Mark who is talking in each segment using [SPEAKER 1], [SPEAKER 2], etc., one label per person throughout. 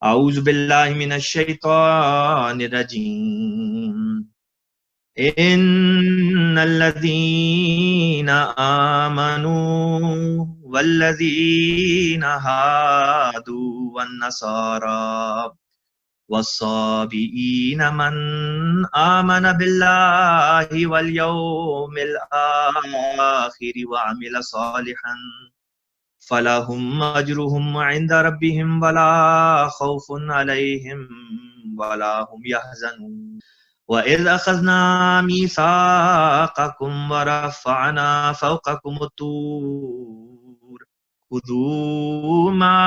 [SPEAKER 1] اعوذ باللہ من الشیطان الرجیم ان الذین آمنوا والذین ہادوا والنصارى والصابئین من آمن باللہ والیوم الآخر وعمل صالحا فلهم اجرهم عند ربهم ولا خوف عليهم ولا هم يحزنون وإذ أخذنا ميثاقكم ورفعنا فوقكم الطور خذوا ما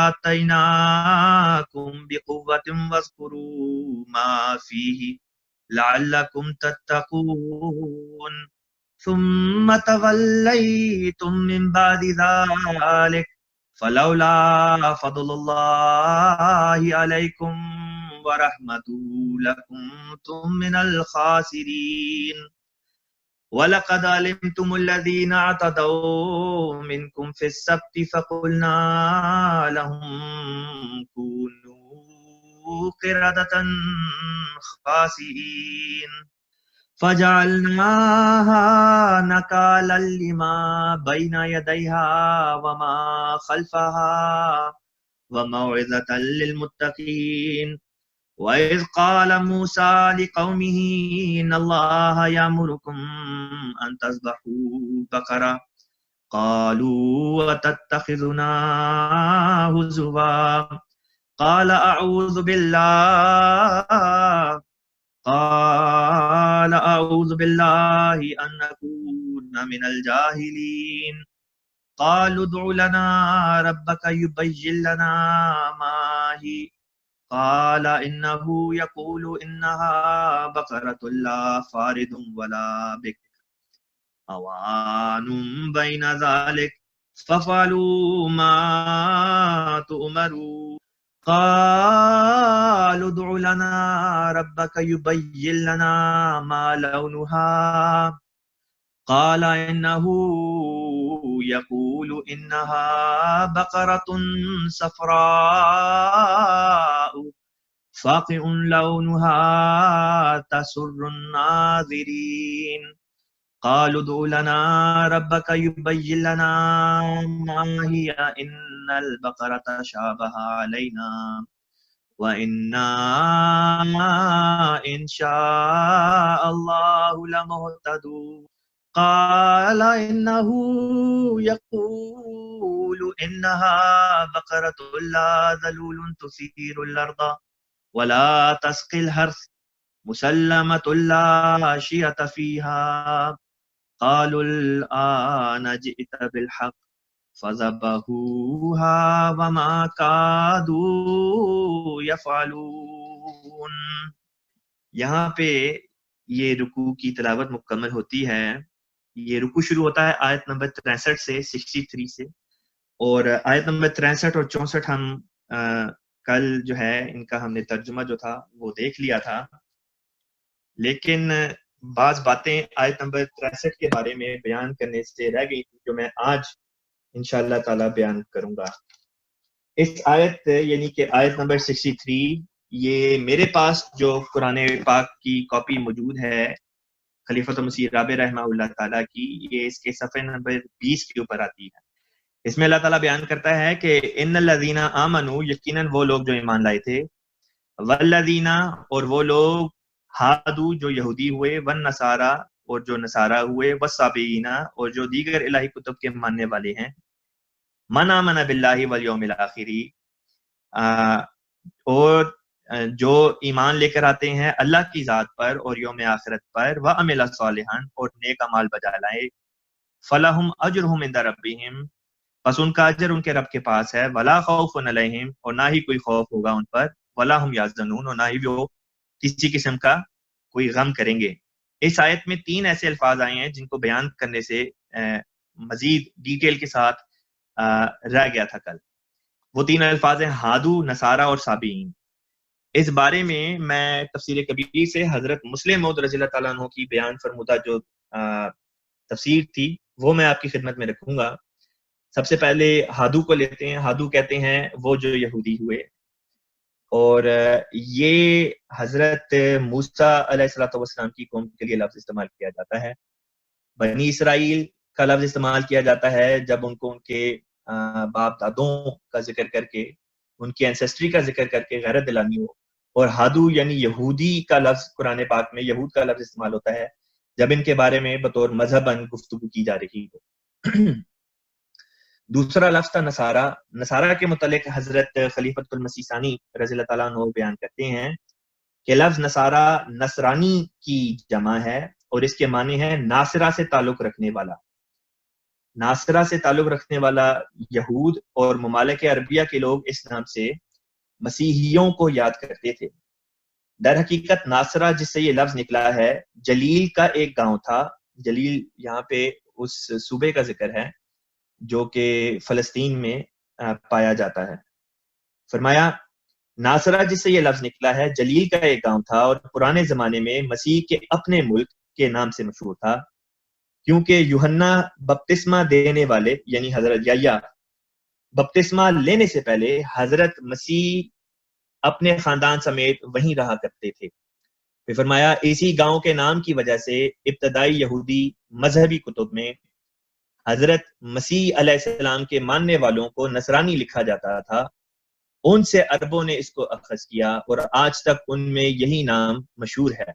[SPEAKER 1] آتيناكم بقوة واذكروا ما فيه لعلكم تتقون ثم توليتم من بعد ذلك فلولا فضل الله عليكم ورحمته لكنتم من الخاسرين وَلَقَدْ عَلِمْتُمُ الَّذِينَ اعْتَدَوْا مِنْكُمْ فِي السَّبْتِ فَقُلْنَا لَهُمْ كُونُوا قِرَدَةً خَاسِئِينَ فَجَعَلْنَاهَا نَكَالًا لِمَا بَيْنَ يَدَيْهَا وَمَا خَلْفَهَا وَمَوْعِظَةً لِلْمُتَّقِينَ وَإِذْ قَالَ مُوسَى لِقَوْمِهِ إِنَّ اللَّهَ يَأْمُرُكُمْ أَن تَذْبَحُوا بَقَرَةً قَالُوا وَتَتَّخِذُنَا هُزُوًا قَالَ أَعُوذُ بِاللَّهِ أَن أَكُونَ مِنَ الْجَاهِلِينَ قَالُوا ادْعُ لَنَا رَبَّكَ يُبَيِّن لَّنَا مَا هِيَ قال إنه يقول إنها بقرة لا فارض ولا بكر أوان بين ذلك فافعلوا ما تؤمرون قالوا ادع لنا ربك يبين لنا ما لونها قال إنه يقول إنها بقرة صفراء فاقع لونها تسر الناظرين قالوا ادع لنا ربك يبين لنا ما هي إن البقرة شابه علينا وإنا إن شاء الله لمهتدون قال إنه يقول إنها بقرة لا ذلول تثير الأرض ولا تسقي الحرث مسلمة لا شية فيها قالوا الآن جئت بالحق فذبحوها وما كادوا يفعلون. یہاں پہ یہ رکوع کی تلاوت مکمل ہوتی ہے. یہ رکوع شروع ہوتا ہے آیت نمبر 63 سے 63 سے، اور آیت نمبر 63 اور 64 ہم کل جو ہے ان کا ہم نے ترجمہ جو تھا وہ دیکھ لیا تھا، لیکن بعض باتیں آیت نمبر 63 کے بارے میں بیان کرنے سے رہ گئی تھی جو میں آج انشاءاللہ تعالی بیان کروں گا. اس آیت یعنی کہ آیت نمبر 63، یہ میرے پاس جو قرآن پاک کی کاپی موجود ہے خلیفۃ المسیح رابع رحمہ اللہ تعالیٰ کی، یہ اس کے صفحے نمبر 20 کے اوپر آتی ہے. اس میں اللہ تعالیٰ بیان کرتا ہے کہ ان الذین آمنوا، یقیناً وہ لوگ جو ایمان لائے تھے، والذین اور وہ لوگ، ہادو جو یہودی ہوئے، والنصارى اور جو نصارہ ہوئے، والصابئین اور جو دیگر الہی کتب کے ماننے والے ہیں، من آمن باللہ والیوم الآخر اور جو ایمان لے کر آتے ہیں اللہ کی ذات پر اور یوم آخرت پر، وعمل صالحا اور نیک اعمال بجا لائے، فلہم اجرہم عند ربہم پس ان کا اجر ان کے رب کے پاس ہے، ولا خوف علیہم اور نہ ہی کوئی خوف ہوگا ان پر، ولا ہم یحزنون اور نہ ہی وہ کسی قسم کا کوئی غم کریں گے. اس آیت میں 3 ایسے الفاظ آئے ہیں جن کو بیان کرنے سے مزید ڈیٹیل کے ساتھ رہ گیا تھا کل. وہ 3 الفاظ ہیں ہادو، نصارہ اور صابئین. اس بارے میں تفسیر کبیر سے حضرت مسلم موعود رضی اللہ تعالیٰ عنہ کی بیان فرمودہ جو تفسیر تھی وہ میں آپ کی خدمت میں رکھوں گا. سب سے پہلے ہادو کو لیتے ہیں. ہادو کہتے ہیں وہ جو یہودی ہوئے. اور یہ حضرت موسیٰ علیہ الصلوۃ والسلام کی قوم کے لیے لفظ استعمال کیا جاتا ہے. بنی اسرائیل کا لفظ استعمال کیا جاتا ہے جب ان کو ان کے باپ دادوں کا ذکر کر کے، ان کی اینسیسٹری کا ذکر کر کے غیرت دلانی ہو. اور ہادو یعنی یہودی کا لفظ قرآن پاک میں یہود کا لفظ استعمال ہوتا ہے جب ان کے بارے میں بطور مذہباً گفتگو کی جا رہی ہو. دوسرا لفظ تھا نصارہ. نصارہ کے متعلق حضرت خلیفۃ المسیح ثانی رضی اللہ تعالیٰ عنہ بیان کرتے ہیں کہ لفظ نصارہ نصرانی کی جمع ہے اور اس کے معنی ہے ناصرہ سے تعلق رکھنے والا. ناصرہ سے تعلق رکھنے والا یہود اور ممالک عربیہ کے لوگ اس نام سے مسیحیوں کو یاد کرتے تھے. در حقیقت ناصرہ جس سے یہ لفظ نکلا ہے جلیل کا ایک گاؤں تھا. جلیل یہاں پہ اس صوبے کا ذکر ہے جو کہ فلسطین میں پایا جاتا ہے. فرمایا ناصرہ جس سے یہ لفظ نکلا ہے جلیل کا ایک گاؤں تھا اور پرانے زمانے میں مسیح کے اپنے ملک کے نام سے مشہور تھا، کیونکہ یوحنا بپتسمہ دینے والے یعنی حضرت یحییٰ بپتسمہ لینے سے پہلے حضرت مسیح اپنے خاندان سمیت وہیں رہا کرتے تھے. پھر فرمایا اسی گاؤں کے نام کی وجہ سے ابتدائی یہودی مذہبی کتب میں حضرت مسیح علیہ السلام کے ماننے والوں کو نصرانی لکھا جاتا تھا. ان سے عربوں نے اس کو اخذ کیا اور آج تک ان میں یہی نام مشہور ہے.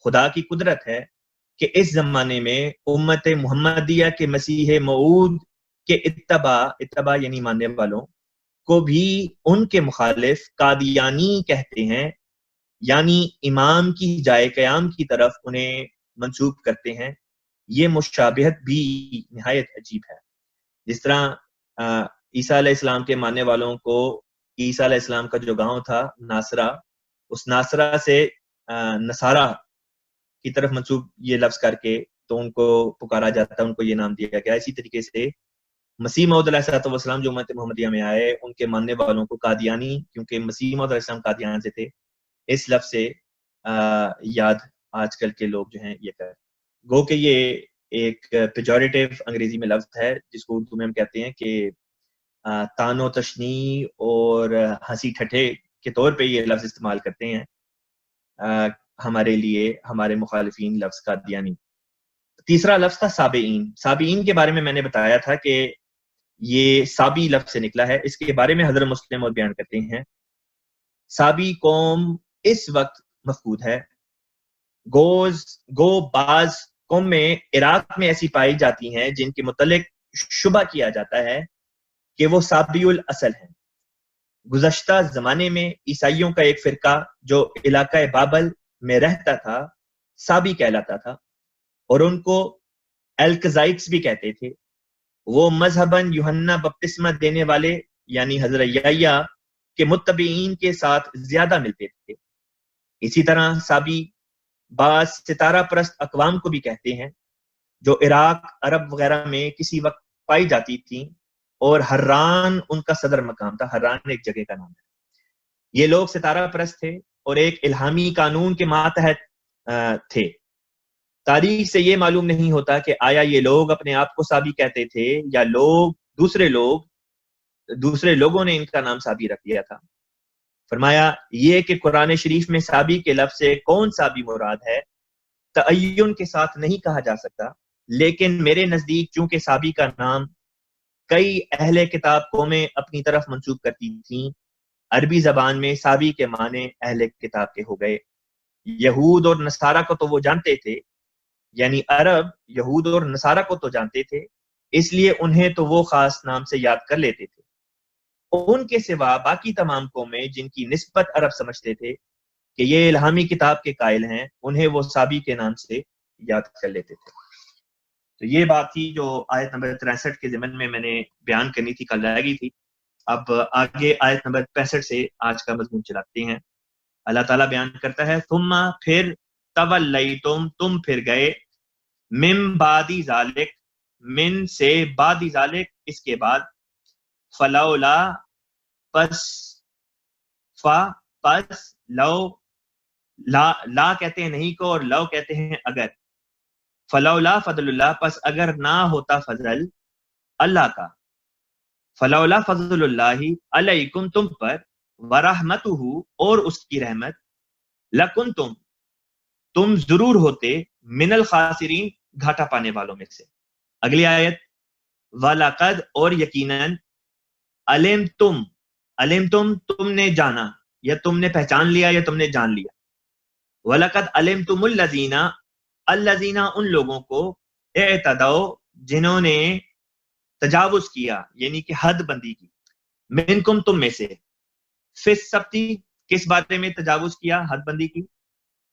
[SPEAKER 1] خدا کی قدرت ہے کہ اس زمانے میں امت محمدیہ کے مسیح موعود کے اتباع یعنی ماننے والوں کو بھی ان کے مخالف قادیانی کہتے ہیں، یعنی امام کی جائے قیام کی طرف انہیں منسوب کرتے ہیں. یہ مشابہت بھی نہایت عجیب ہے. جس طرح عیسیٰ علیہ السلام کے ماننے والوں کو عیسیٰ علیہ السلام کا جو گاؤں تھا ناصرہ، اس ناصرہ سے نصارہ کی طرف منسوب یہ لفظ کر کے تو ان کو پکارا جاتا، ان کو یہ نام دیا گیا. اسی طریقے سے مسیح موعود علیہ الصلوۃ والسلام جو امت محمدیہ میں آئے ان کے ماننے والوں کو قادیانی، کیونکہ مسیح موعود علیہ السلام قادیان سے تھے، اس لفظ سے یاد آج کل کے لوگ جو ہیں یہ کر. گو کہ یہ ایک پیجوریٹیو انگریزی میں لفظ ہے جس کو اردو میں ہم کہتے ہیں کہ تان و تشنیع اور ہنسی ٹھٹھے کے طور پہ یہ لفظ استعمال کرتے ہیں ہمارے لیے ہمارے مخالفین لفظ قادیانی. تیسرا لفظ تھا سابئین. سابئین کے بارے میں نے بتایا تھا کہ یہ سابی لفظ سے نکلا ہے. اس کے بارے میں حضرت مسلم اور بیان کرتے ہیں سابی قوم اس وقت مفقود ہے. گو بعض قوم میں عراق میں ایسی پائی جاتی ہیں جن کے متعلق شبہ کیا جاتا ہے کہ وہ سابی الاصل ہیں. گزشتہ زمانے میں عیسائیوں کا ایک فرقہ جو علاقہ بابل میں رہتا تھا سابی کہلاتا تھا اور ان کو الکزائٹس بھی کہتے تھے. وہ مذہباً یوحنا بپتسمہ دینے والے یعنی حضرت یحییٰ کے متبعین کے ساتھ زیادہ ملتے تھے. اسی طرح سابی بعض ستارہ پرست اقوام کو بھی کہتے ہیں جو عراق عرب وغیرہ میں کسی وقت پائی جاتی تھیں، اور حران ان کا صدر مقام تھا. حران ایک جگہ کا نام ہے. یہ لوگ ستارہ پرست تھے اور ایک الہامی قانون کے ماتحت تھے. تاریخ سے یہ معلوم نہیں ہوتا کہ آیا یہ لوگ اپنے آپ کو سابی کہتے تھے یا دوسرے لوگوں نے ان کا نام سابی رکھ دیا تھا. فرمایا یہ کہ قرآن شریف میں سابی کے لفظ سے کون سابی مراد ہے تعین کے ساتھ نہیں کہا جا سکتا، لیکن میرے نزدیک چونکہ سابی کا نام کئی اہل کتاب قومیں اپنی طرف منسوب کرتی تھیں، عربی زبان میں سابی کے معنی اہل کتاب کے ہو گئے. یہود اور نصارہ کو تو وہ جانتے تھے، یعنی عرب یہود اور نصارہ کو تو جانتے تھے، اس لیے انہیں تو وہ خاص نام سے یاد کر لیتے تھے. ان کے سوا باقی تمام قومیں جن کی نسبت عرب سمجھتے تھے کہ یہ الہامی کتاب کے قائل ہیں، انہیں وہ سابی کے نام سے یاد کر لیتے تھے. تو یہ بات تھی جو آیت نمبر 63 کے ضمن میں نے بیان کرنی تھی، کل رہ گئی تھی. اب آگے آیت نمبر 65 سے آج کا مضمون چلاتے ہیں. اللہ تعالیٰ بیان کرتا ہے ثم پھر تولیتم تم پھر گئے من بعد ذالک من سے بعد ذالک اس کے بعد فلولا پس لو لا کہتے ہیں نہیں کو اور لو کہتے ہیں اگر. فلولا فضل اللہ پس اگر نہ ہوتا فضل اللہ کا، فلولا فضل اللہ علیکم تم پر، ورحمتہ اور اس کی رحمت لکنتم تم ضرور ہوتے من الخاسرین گھاٹا پانے والوں میں سے. اگلی آیت وَلَقَدْ اور یقیناً علمتم تم نے جانا یا تم نے پہچان لیا یا تم نے جان لیا. وَلَقَدْ عَلِمْتُمُ الَّذِينَ ان لوگوں کو اعتدوا جنہوں نے تجاوز کیا یعنی کہ حد بندی کی منکم تم میں سے فی السبت کس بارے میں تجاوز کیا حد بندی کی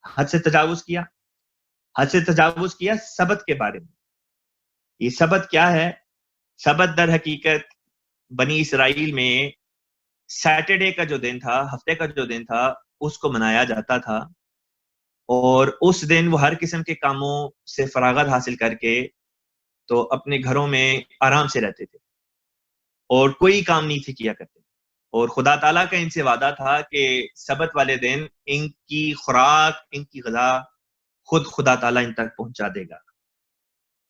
[SPEAKER 1] حد سے تجاوز کیا سبت کے بارے میں. یہ سبت کیا ہے؟ سبت در حقیقت بنی اسرائیل میں سیٹرڈے کا جو دن تھا ہفتے کا جو دن تھا اس کو منایا جاتا تھا اور اس دن وہ ہر قسم کے کاموں سے فراغت حاصل کر کے تو اپنے گھروں میں آرام سے رہتے تھے اور کوئی کام نہیں تھے کیا کرتے. اور خدا تعالیٰ کا ان سے وعدہ تھا کہ سبت والے دن ان کی خوراک ان کی غذا خود خدا تعالیٰ ان تک پہنچا دے گا.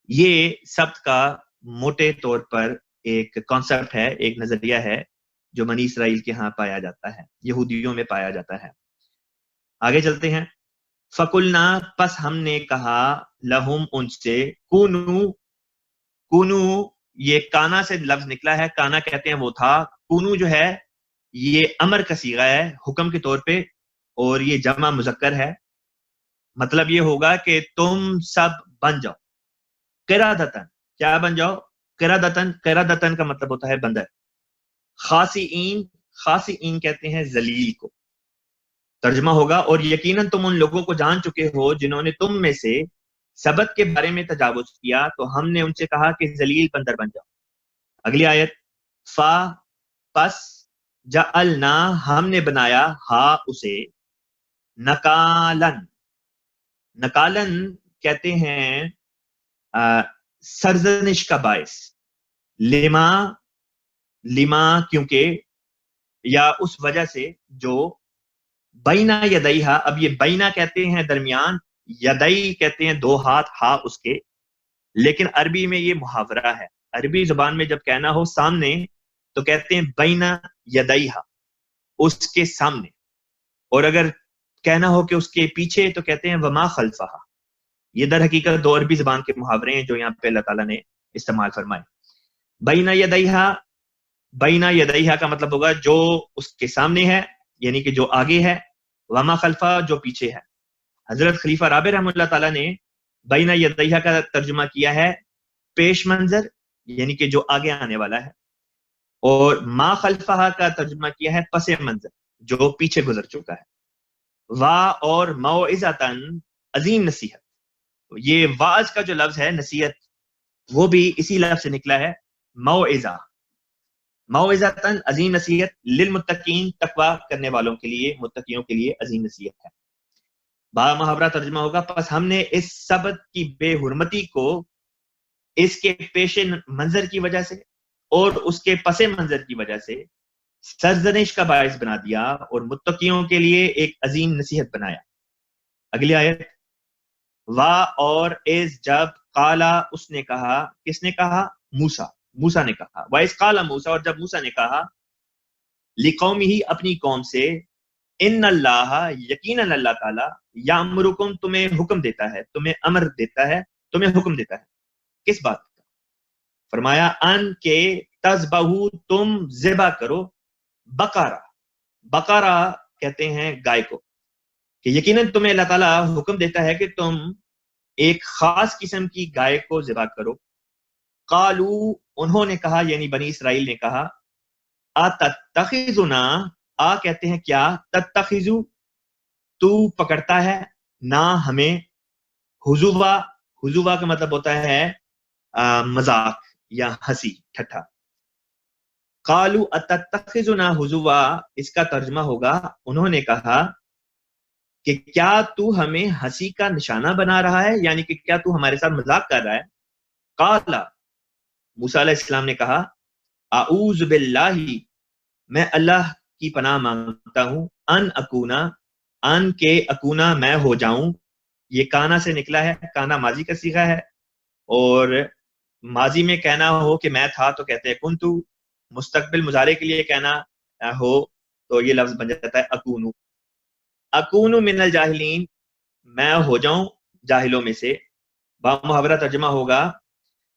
[SPEAKER 1] یہ سبت کا موٹے طور پر ایک کانسیپٹ ہے، ایک نظریہ ہے جو بنی اسرائیل کے ہاں پایا جاتا ہے، یہودیوں میں پایا جاتا ہے. آگے چلتے ہیں. فَقُلْنَا پس ہم نے کہا لہم ان سے کونو یہ کانا سے لفظ نکلا ہے، کانا کہتے ہیں وہ تھا، کونو جو ہے یہ امر کا صیغہ ہے حکم کے طور پہ اور یہ جمع مذکر ہے. مطلب یہ ہوگا کہ تم سب بن جاؤ. قرادتن کیا بن جاؤ؟ قرادتن کا مطلب ہوتا ہے بندر. خاسئین کہتے ہیں ذلیل کو. ترجمہ ہوگا اور یقیناً تم ان لوگوں کو جان چکے ہو جنہوں نے تم میں سے سبت کے بارے میں تجاوز کیا تو ہم نے ان سے کہا کہ ذلیل بندر بن جاؤ. اگلی آیت پس جعلنا ہم نے بنایا ہا اسے نکالن کہتے ہیں سرزنش کا باعث، لما کیونکہ یا اس وجہ سے جو بینا یدیہا. اب یہ بینا کہتے ہیں درمیان، یدئی کہتے ہیں دو ہاتھ ہا اس کے، لیکن عربی میں یہ محاورہ ہے. عربی زبان میں جب کہنا ہو سامنے تو کہتے ہیں بینا یدیہا اس کے سامنے، اور اگر کہنا ہو کہ اس کے پیچھے تو کہتے ہیں وما خلفہا. یہ در حقیقت دو عربی زبان کے محاورے ہیں جو یہاں پہ اللہ تعالیٰ نے استعمال فرمائے. بینا یدیہا کا مطلب ہوگا جو اس کے سامنے ہے یعنی کہ جو آگے ہے، وما خلفہ جو پیچھے ہے. حضرت خلیفہ رابع رحمۃ اللہ تعالیٰ نے بینا یدیہا کا ترجمہ کیا ہے پیش منظر یعنی کہ جو آگے آنے والا ہے، اور ما خلفہ کا ترجمہ کیا ہے پس منظر جو پیچھے گزر چکا ہے. وا اور موعظتاً عظیم نصیحت. یہ واعظ کا جو لفظ ہے نصیحت وہ بھی اسی لفظ سے نکلا ہے موعظتاً عظیم نصیحت للمتقین تقوی کرنے والوں کے لیے، متقیوں کے لیے عظیم نصیحت ہے. با محاورہ ترجمہ ہوگا پس ہم نے اس سبت کی بے حرمتی کو اس کے پیش منظر کی وجہ سے اور اس کے پس منظر کی وجہ سے سرزنش کا باعث بنا دیا اور متقیوں کے لیے ایک عظیم نصیحت بنایا. اگلی آیت وا اور اس جب قالا اس نے کہا، کس نے کہا؟ موسیٰ نے کہا. وَإِذْ قَالَ موسیٰ اور جب موسیٰ نے کہا لِقَوْمِهِ اپنی قوم سے ان اللہ یقیناً اللہ تعالیٰ یامرکم تمہیں حکم دیتا ہے، تمہیں امر دیتا ہے، تمہیں حکم دیتا ہے. کس بات کا؟ فرمایا ان کے تذبحوا تم ذبح کرو بقرہ کہتے ہیں گائے کو، کہ یقیناً تمہیں اللہ تعالیٰ حکم دیتا ہے کہ تم ایک خاص قسم کی گائے کو ذبح کرو. قالو انہوں نے کہا یعنی بنی اسرائیل نے کہا اتتخذنا کہتے ہیں کیا، تتخذو تو پکڑتا ہے نہ ہمیں، حضوا کا مطلب ہوتا ہے مذاق یا ہنسی ٹھٹھا. قالو اتتخذنا حضوا اس کا ترجمہ ہوگا انہوں نے کہا کہ کیا تو ہمیں ہنسی کا نشانہ بنا رہا ہے، یعنی کہ کیا تو ہمارے ساتھ مذاق کر رہا ہے. قال موسیٰ علیہ السلام نے کہا اعوذ باللہ میں اللہ کی پناہ مانگتا ہوں ان کے اکونا میں ہو جاؤں. یہ کانا سے نکلا ہے، کانا ماضی کا صیغہ ہے اور ماضی میں کہنا ہو کہ میں تھا تو کہتے ہیں کنتو، مستقبل مضارع کے لیے کہنا ہو تو یہ لفظ بن جاتا ہے اکونو. اکونو من الجاہلین، میں ہو جاؤں جاہلوں میں سے. با محاورہ ترجمہ ہوگا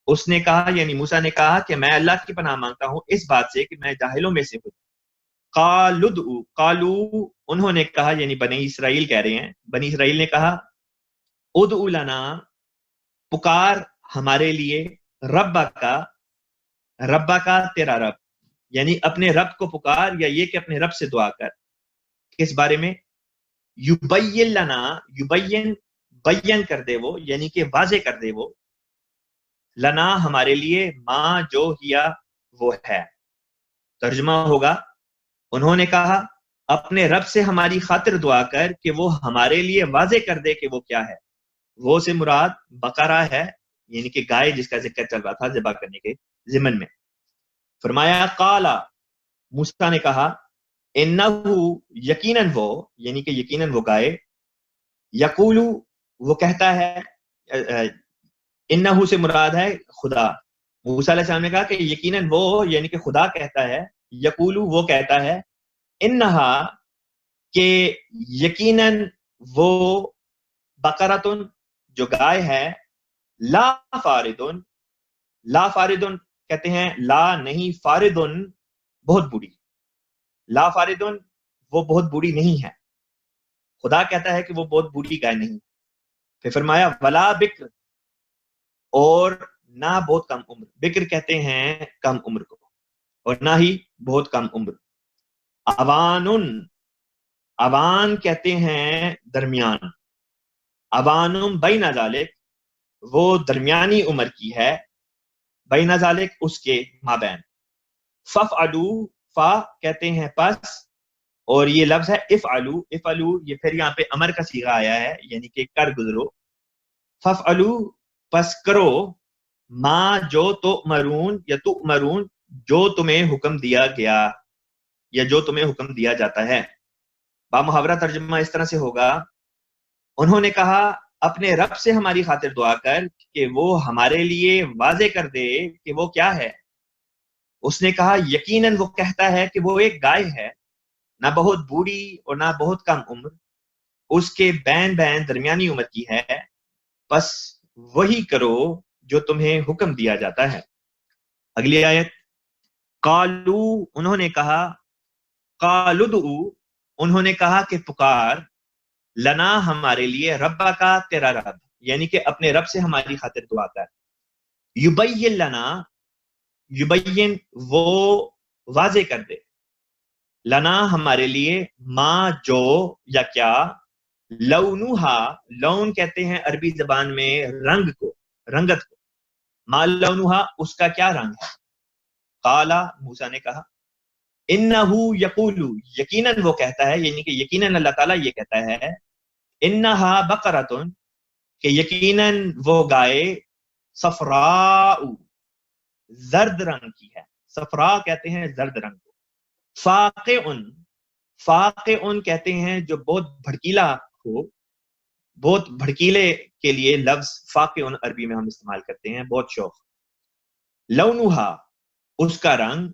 [SPEAKER 1] اس نے کہا یعنی موسیٰ نے کہا کہ میں اللہ کی پناہ مانگتا ہوں اس بات سے کہ میں جاہلوں میں سے ہوں. قالو انہوں نے کہا یعنی بنی اسرائیل کہہ رہے ہیں، بنی اسرائیل نے کہا ادعو لنا پکار ہمارے لیے ربا کا تیرا رب، یعنی اپنے رب کو پکار، یا یہ کہ اپنے رب سے دعا کر. کس بارے میں؟ یبین لنا، بیان کر دے وہ، یعنی کہ واضح کر دے وہ، لنا ہمارے لیے، ما جو ہیا وہ ہے. ترجمہ ہوگا انہوں نے کہا اپنے رب سے ہماری خاطر دعا کر کہ وہ ہمارے لیے واضح کر دے کہ وہ کیا ہے. وہ سے مراد بقرہ ہے، یعنی کہ گائے جس کا ذکر چل رہا تھا ذبح کرنے کے ضمن میں. فرمایا قالا، موسیٰ نے کہا انہو یقیناً وہ، یعنی کہ یقیناً وہ گائے، یقولو وہ کہتا ہے، انہو سے مراد ہے خدا. موسیٰ علیہ السلام نے کہا کہ یقیناً وہ، یعنی کہ خدا کہتا ہے، یقولو وہ کہتا ہے، انہا کہ یقیناً وہ، بقرتن جو گائے ہے، لا فاردن، لا فاردن کہتے ہیں لا نہیں، فاردن بہت بوڑھی، لا فاردن وہ بہت بوڑھی نہیں ہے. خدا کہتا ہے کہ وہ بہت بوڑھی گائے نہیں. پھر فرمایا ولا بکر، اور نہ بہت کم عمر، بکر کہتے ہیں کم عمر کو، اور نہ ہی بہت کم عمر. اوان کہتے ہیں درمیان، اوانم بین ذالک وہ درمیانی عمر کی ہے، بین ذالک اس کے مابین. ففعلو، فا کہتے ہیں پس، اور یہ لفظ ہے افعلو، افعلو یہ پھر یہاں پہ امر کا صیغہ آیا ہے، یعنی کہ کر گزرو. ففعلو پس کرو، ما جو تؤمرون یا تؤمرون جو تمہیں حکم دیا گیا یا جو تمہیں حکم دیا جاتا ہے. با محاورہ ترجمہ اس طرح سے ہوگا انہوں نے کہا اپنے رب سے ہماری خاطر دعا کر کہ وہ ہمارے لیے واضح کر دے کہ وہ کیا ہے. اس نے کہا یقیناً وہ کہتا ہے کہ وہ ایک گائے ہے، نہ بہت بوڑھی اور نہ بہت کم عمر، اس کے بین درمیانی عمر کی ہے، بس وہی کرو جو تمہیں حکم دیا جاتا ہے. اگلی آیت، قالو انہوں نے کہا، قالدعو انہوں نے کہا کہ پکار، لنا ہمارے لیے ربا کا تیرا رب، یعنی کہ اپنے رب سے ہماری خاطر دعا کر. یبین لنا، یبین وہ واضح کر دے، لنا ہمارے لیے، ما جو یا کیا، لونہا لون کہتے ہیں عربی زبان میں رنگ کو، رنگت کو، ما لونہا اس کا کیا رنگ ہے. قالا موسیٰ نے کہا انہو یقولو یقیناً وہ کہتا ہے، یعنی کہ یقیناً اللہ تعالیٰ یہ کہتا ہے، انہا بقرتن کہ یقیناً وہ گائے، صفراء زرد رنگ کی ہے، صفراء کہتے ہیں زرد رنگ کو. فاقعن کہتے ہیں جو بہت بھڑکیلا ہو، بہت بھڑکیلے کے لیے لفظ فاقعن عربی میں ہم استعمال کرتے ہیں، بہت شوق. لونہا اس کا رنگ،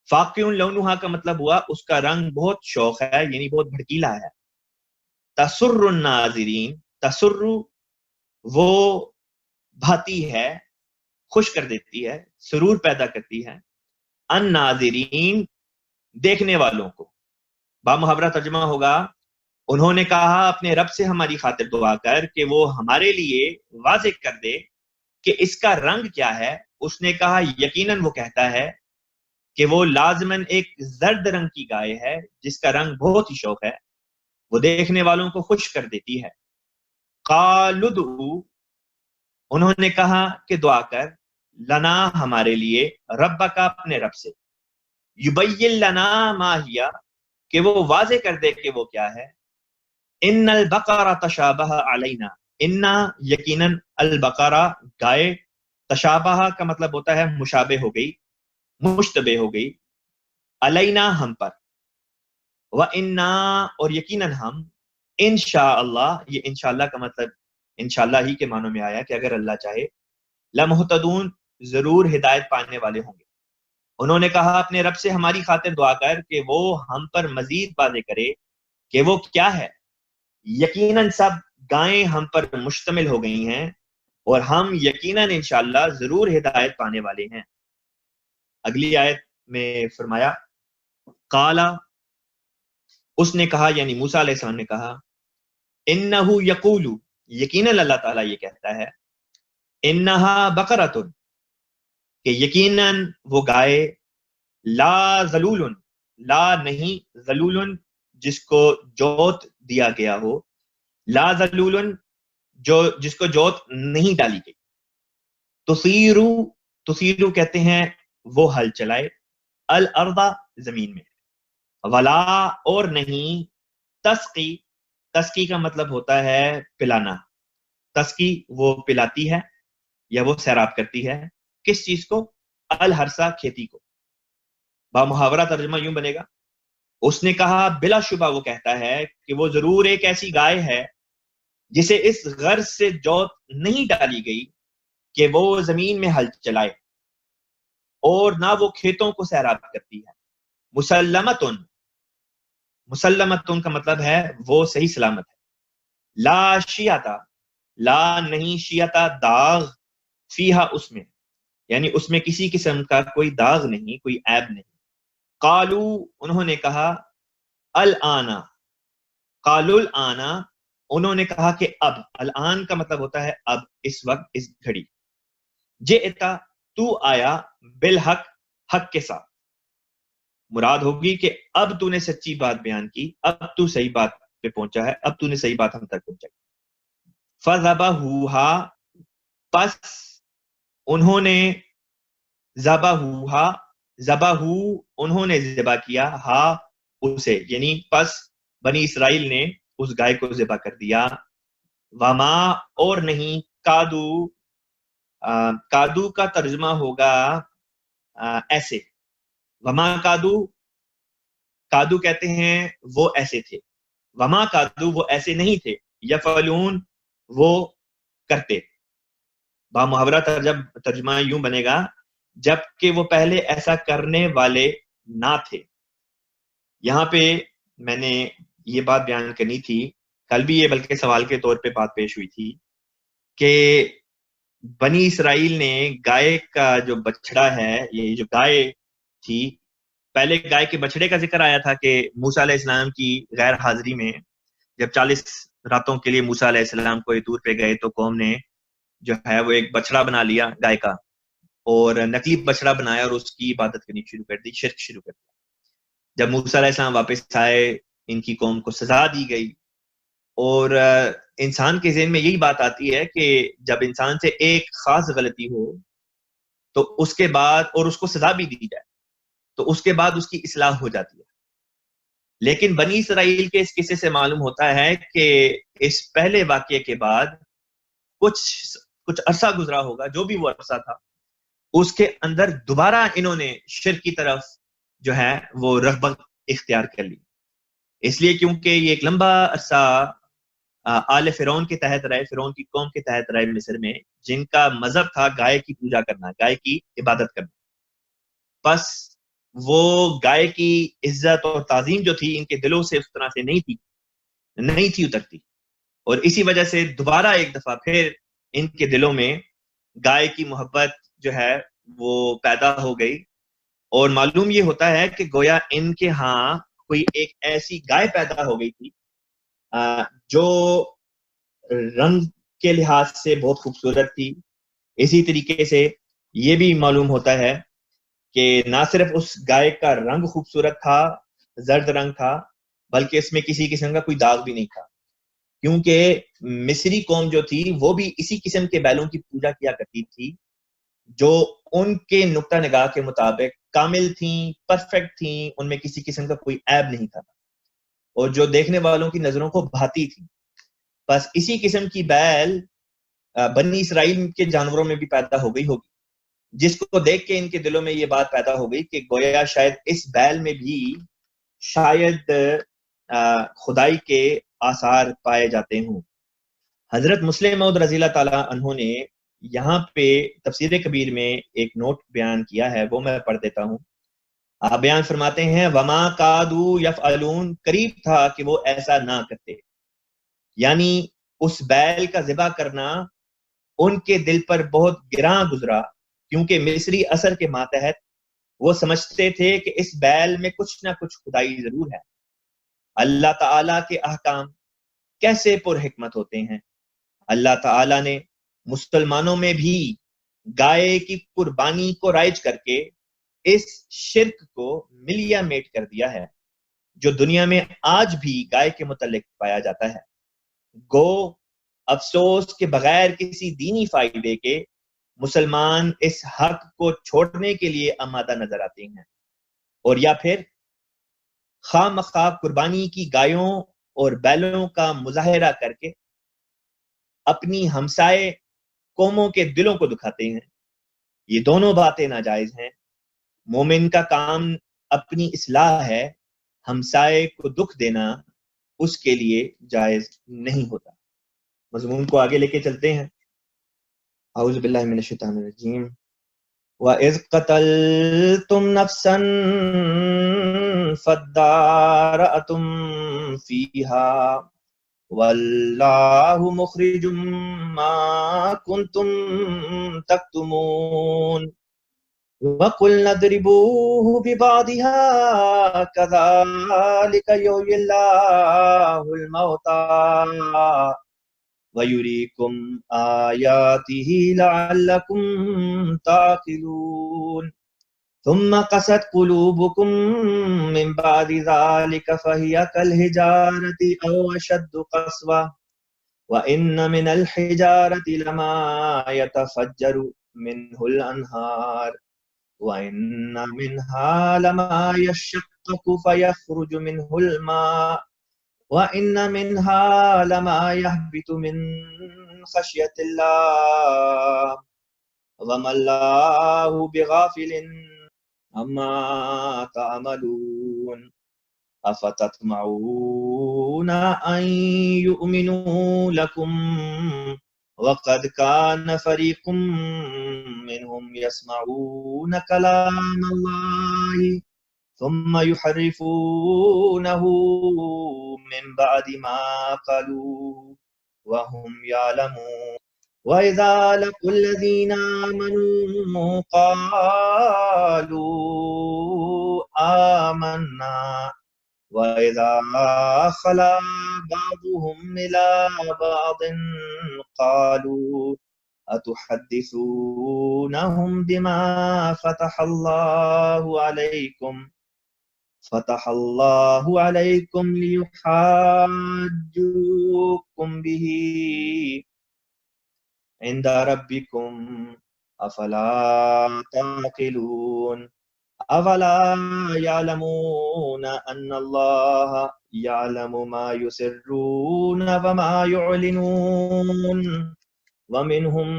[SPEAKER 1] فاقعن لونہا کا مطلب ہوا اس کا رنگ بہت شوق ہے، یعنی بہت بھڑکیلا ہے. تسر الناظرین، تسر وہ بھاتی ہے، خوش کر دیتی ہے، سرور پیدا کرتی ہے، الناظرین دیکھنے والوں کو. با محاورہ ترجمہ ہوگا انہوں نے کہا اپنے رب سے ہماری خاطر دعا کر کہ وہ ہمارے لیے واضح کر دے کہ اس کا رنگ کیا ہے. اس نے کہا یقیناً وہ کہتا ہے کہ وہ لازماً ایک زرد رنگ کی گائے ہے جس کا رنگ بہت ہی شوق ہے، وہ دیکھنے والوں کو خوش کر دیتی ہے. قالدعو انہوں نے کہا کہ دعا کر، لنا ہمارے لیے، رب کا اپنے رب سے، یبین لنا ما ہیا کہ وہ واضح کر دے کہ وہ کیا ہے. ان البقرہ تشابہ علینا، ان یقیناً البقرہ گائے، تشابہ کا مطلب ہوتا ہے مشابہ ہو گئی، مشتبہ ہو گئی، علینا ہم پر، وَإِنَّا اور یقیناً ہم، انشاءاللہ یہ انشاءاللہ کا مطلب انشاءاللہ ہی کے معنوں میں آیا کہ اگر اللہ چاہے، لمہتدون ضرور ہدایت پانے والے ہوں گے. انہوں نے کہا اپنے رب سے ہماری خاطر دعا کر کہ وہ ہم پر مزید واضح کرے کہ وہ کیا ہے، یقیناً سب گائیں ہم پر مشتمل ہو گئی ہیں اور ہم یقیناً انشاءاللہ ضرور ہدایت پانے والے ہیں۔ اگلی آیت میں فرمایا قالا، اس نے کہا یعنی موسیٰ علیہ السلام نے کہا، انہو یقول، یقیناً اللہ تعالیٰ یہ کہتا ہے، انہا بقرۃ، کہ یقیناً وہ گائے، لا ذلول، لا نہیں، ذلول جس کو جوت دیا گیا ہو، لا ذلول جو جس کو جوت نہیں ڈالی گئی، تثیرو، تثیرو کہتے ہیں وہ ہل چلائے، الارض زمین میں، ولا اور نہیں، تسقی، تسقی کا مطلب ہوتا ہے پلانا، تسقی وہ پلاتی ہے یا وہ سیراب کرتی ہے، کس چیز کو؟ الحرسہ، کھیتی کو۔ با محاورہ ترجمہ یوں بنے گا، اس نے کہا بلا شبہ وہ کہتا ہے کہ وہ ضرور ایک ایسی گائے ہے جسے اس غرض سے جوت نہیں ڈالی گئی کہ وہ زمین میں ہل چلائے اور نہ وہ کھیتوں کو سیراب کرتی ہے، مسلمتن، مسلمتن کا مطلب ہے وہ صحیح سلامت ہے، لا شیعتا، لا نہیں، شیعتا داغ، فیہا اس میں، یعنی اس میں کسی قسم کا کوئی داغ نہیں، کوئی عیب نہیں۔ قالو، انہوں نے کہا، الانا، قالوا الانا، انہوں نے کہا کہ اب، الان کا مطلب ہوتا ہے اب، اس وقت، اس گھڑی، جئتا، تو آیا، بالحق، حق کے ساتھ، مراد ہوگی کہ اب تو نے سچی بات بیان کی، اب تو صحیح بات پہ پہنچا ہے، اب تو نے صحیح بات ہم تک پہنچائی۔ فذبحوها، پس انہوں نے، ذبحوها، ذبحو، انہوں نے ذبح کیا، ہا اسے، یعنی پس بنی اسرائیل نے اس گائے کو ذبح کر دیا، وما اور نہیں، کادو، کادو کا ترجمہ ہوگا ایسے، وما کادو، کادو کہتے ہیں وہ ایسے تھے، وما کادو وہ ایسے نہیں تھے، یفعلون وہ کرتے، با محاورہ ترجمہ یوں بنے گا جبکہ وہ پہلے ایسا کرنے والے نہ تھے۔ یہاں پہ میں نے یہ بات بیان کرنی تھی، کل بھی یہ بلکہ سوال کے طور پہ بات پیش ہوئی تھی کہ بنی اسرائیل نے گائے کا جو بچڑا ہے، یہ جو گائے تھی، پہلے گائے کے بچڑے کا ذکر آیا تھا کہ موسیٰ علیہ السلام کی غیر حاضری میں جب 40 راتوں کے لیے موسیٰ علیہ السلام کوئی دور پہ گئے تو قوم نے جو ہے وہ ایک بچڑا بنا لیا گائے کا، اور نقلی بچڑا بنایا اور اس کی عبادت کرنی شروع کر دی، شرک شروع کر دیا۔ جب موسیٰ علیہ السلام واپس آئے، ان کی قوم کو سزا دی گئی، اور انسان کے ذہن میں یہی بات آتی ہے کہ جب انسان سے ایک خاص غلطی ہو تو اس کے بعد، اور اس کو سزا بھی دی جائے تو اس کے بعد اس کی اصلاح ہو جاتی ہے، لیکن بنی اسرائیل کے اس قصے سے معلوم ہوتا ہے کہ اس پہلے واقعے کے بعد کچھ عرصہ گزرا ہوگا، جو بھی وہ عرصہ تھا، اس کے اندر دوبارہ انہوں نے شرک کی طرف جو ہے وہ رغبت اختیار کر لی، اس لیے کیونکہ یہ ایک لمبا عرصہ آل فرعون کے تحت رہے، فرعون کی قوم کے تحت رہے مصر میں، جن کا مذہب تھا گائے کی پوجا کرنا، گائے کی عبادت کرنا۔ پس وہ گائے کی عزت اور تعظیم جو تھی ان کے دلوں سے اس طرح سے نہیں تھی اترتی، اور اسی وجہ سے دوبارہ ایک دفعہ پھر ان کے دلوں میں گائے کی محبت جو ہے وہ پیدا ہو گئی، اور معلوم یہ ہوتا ہے کہ گویا ان کے ہاں کوئی ایک ایسی گائے پیدا ہو گئی تھی جو رنگ کے لحاظ سے بہت خوبصورت تھی۔ اسی طریقے سے یہ بھی معلوم ہوتا ہے کہ نہ صرف اس گائے کا رنگ خوبصورت تھا، زرد رنگ تھا، بلکہ اس میں کسی قسم کا کوئی داغ بھی نہیں تھا، کیونکہ مصری قوم جو تھی وہ بھی اسی قسم کے بیلوں کی پوجا کیا کرتی تھی جو ان کے نقطہ نگاہ کے مطابق کامل تھیں، پرفیکٹ تھیں، ان میں کسی قسم کا کوئی عیب نہیں تھا، اور جو دیکھنے والوں کی نظروں کو بھاتی تھی۔ بس اسی قسم کی بیل بنی اسرائیل کے جانوروں میں بھی پیدا ہو گئی ہوگی، جس کو دیکھ کے ان کے دلوں میں یہ بات پیدا ہو گئی کہ گویا شاید اس بیل میں بھی شاید خدائی کے آثار پائے جاتے ہوں۔ حضرت مسلم موعود رضی اللہ تعالیٰ عنہ نے یہاں پہ تفسیر کبیر میں ایک نوٹ بیان کیا ہے، وہ میں پڑھ دیتا ہوں۔ آپ بیان فرماتے ہیں وما کادو یفعلون، قریب تھا کہ وہ ایسا نہ کرتے، یعنی اس بیل کا ذبح کرنا ان کے دل پر بہت گراں گزرا، کیونکہ مصری اثر کے ماتحت وہ سمجھتے تھے کہ اس بیل میں کچھ نہ کچھ خدائی ضرور ہے۔ اللہ تعالیٰ کے احکام کیسے پر حکمت ہوتے ہیں۔ اللہ تعالیٰ نے مسلمانوں میں بھی گائے کی قربانی کو رائج کر کے اس شرک کو ملیا میٹ کر دیا ہے جو دنیا میں آج بھی گائے کے متعلق پایا جاتا ہے۔ گو افسوس کے بغیر کسی دینی فائدے کے مسلمان اس حق کو چھوڑنے کے لیے آمادہ نظر آتے ہیں، اور یا پھر خواہ مخواہ قربانی کی گایوں اور بیلوں کا مظاہرہ کر کے اپنی ہمسائے قوموں کے دلوں کو دکھاتے ہیں۔ یہ دونوں باتیں ناجائز ہیں۔ مومن کا کام اپنی اصلاح ہے، ہمسائے کو دکھ دینا اس کے لیے جائز نہیں ہوتا۔ مضمون کو آگے لے کے چلتے ہیں۔ اعوذ باللہ من الشیطان الرجیم۔ وَإِذْ قَتَلْتُمْ نَفْسًا فَادَّارَأْتُمْ فِيهَا وَاللَّهُ مُخْرِجٌ مَا كُنْتُمْ تَكْتُمُونَ وَقُلْنَا اضْرِبُوهُ بِبَعْضِهَا كَذَلِكَ يُحْيِي اللَّهُ الْمَوْتَىٰ وَيُرِيكُمْ آيَاتِهِ لَعَلَّكُمْ تَعْقِلُونَ ثُمَّ قَسَتْ قُلُوبُكُمْ مِنْ بَعْدِ ذَلِكَ فَهِيَ كَالْحِجَارَةِ أَوْ أَشَدُّ قَسْوَةً وَإِنَّ مِنَ الْحِجَارَةِ لَمَا يَتَفَجَّرُ مِنْهُ الْأَنْهَارُ وَإِنَّ مِنْهَا لَمَا يَشَّقَّقُ فَيَخْرُجُ مِنْهُ الْمَاءُ وَإِنَّ مِنْهَا لَمَا يَهْبِطُ مِنْ خَشْيَةِ اللَّهِ وَمَا اللَّهُ بِغَافِلٍ عَمَّا تَعْمَلُونَ أَفَتَطْمَعُونَ أَنْ يُؤْمِنُوا لَكُمْ وَقَدْ كَانَ فَرِيقٌ مِّنْهُمْ يَسْمَعُونَ كَلَامَ اللَّهِ ثُمَّ يُحَرِّفُونَهُ مِنْ بَعْدِ مَا قَالُوهُ وَهُمْ يَعْلَمُونَ وَإِذَا لَقُوا الَّذِينَ آمَنُوا قَالُوا آمَنَّا وَإِذَا خَلَا بَعْضُهُمْ إِلَىٰ بَعْضٍ قَالُوا أَتُحَدِّثُونَهُمْ بِمَا فتح اللہ علیکم لیحاجوکم بہ عند ربکم افلا تعقلون اولا یعلمون ان اللہ یعلم ما یسرون وما یعلنون وَمِنْهُمْ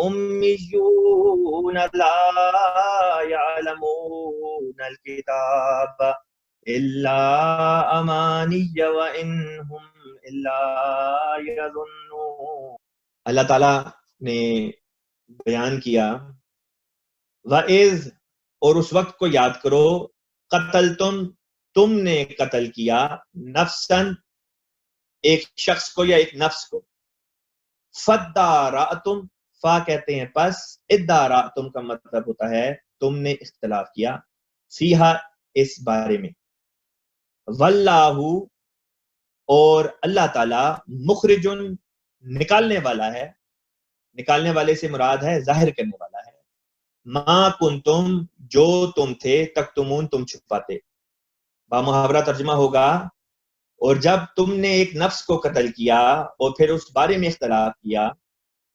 [SPEAKER 1] أُمِّيُّونَ لَا يَعْلَمُونَ الْكِتَابَ إِلَّا أَمَانِيَّ وَإِنْهُمْ إِلَّا يَظُنُّونَ۔ اللہ تعالیٰ نے بیان کیا وَإِذْ، اور اس وقت کو یاد کرو، قتلتم، تم نے قتل کیا، نفساً، ایک شخص کو یا ایک نفس کو، فَدَّارَأْتُمْ، فا کہتے ہیں پس، ادارأتم کا مطلب ہوتا ہے تم نے اختلاف کیا، فیہا اس بارے میں، واللہ، اور اللہ تعالی، مخرجن نکالنے والا ہے، نکالنے والے سے مراد ہے ظاہر کرنے والا ہے، ما کنتم جو تم تھے، تکتمون تم چھپاتے، با محاورہ ترجمہ ہوگا، اور جب تم نے ایک نفس کو قتل کیا اور پھر اس بارے میں اختلاف کیا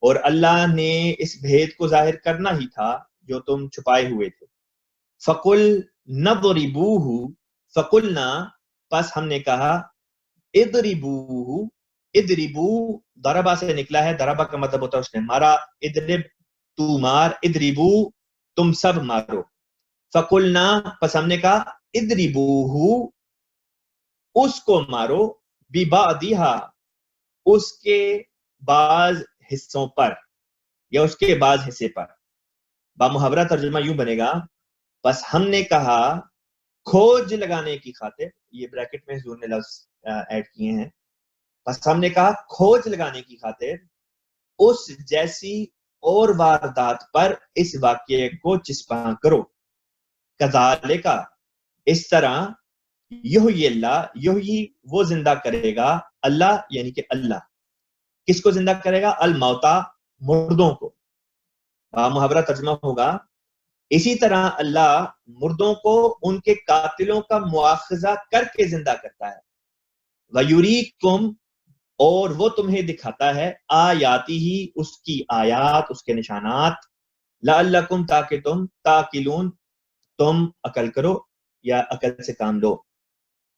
[SPEAKER 1] اور اللہ نے اس بھید کو ظاہر کرنا ہی تھا جو تم چھپائے ہوئے تھے، فَقُلْ نَضْرِبُوهُ، فَقُلْنَا، پس ہم نے کہا، اضربوہ، اضربو ضربہ سے نکلا ہے، ضربہ کا مطلب ہوتا ہے اس نے مارا، اضرب تو مار، اضربو تم سب مارو، فَقُلْنَا، پس ہم نے کہا، اضربوہ اس کو مارو، بِبَعْضِہَا اس کے بعض حصوں پر یا اس کے بعض حصے پر، با محاورہ ترجمہ یوں بنے گا، بس ہم نے کہا کھوج لگانے کی خاطر، یہ بریکٹ میں حضور نے لفظ ایڈ کیے ہیں، بس ہم نے کہا کھوج لگانے کی خاطر اس جیسی اور واردات پر اس واقعے کو چسپاں کرو، کذالک، اس طرح، یحیی اللہ، یحیی وہ زندہ کرے گا اللہ، یعنی کہ اللہ کس کو زندہ کرے گا؟ الموتا، مردوں کو، محاورہ ترجمہ ہوگا اسی طرح اللہ مردوں کو ان کے قاتلوں کا مواخذہ کر کے زندہ کرتا ہے، وَيُرِيكُمْ، اور وہ تمہیں دکھاتا ہے آیاتی ہی، اس کی آیات، اس کے نشانات، لعلکم، تاکہ تم تاقلون، تم عقل کرو یا عقل سے کام لو۔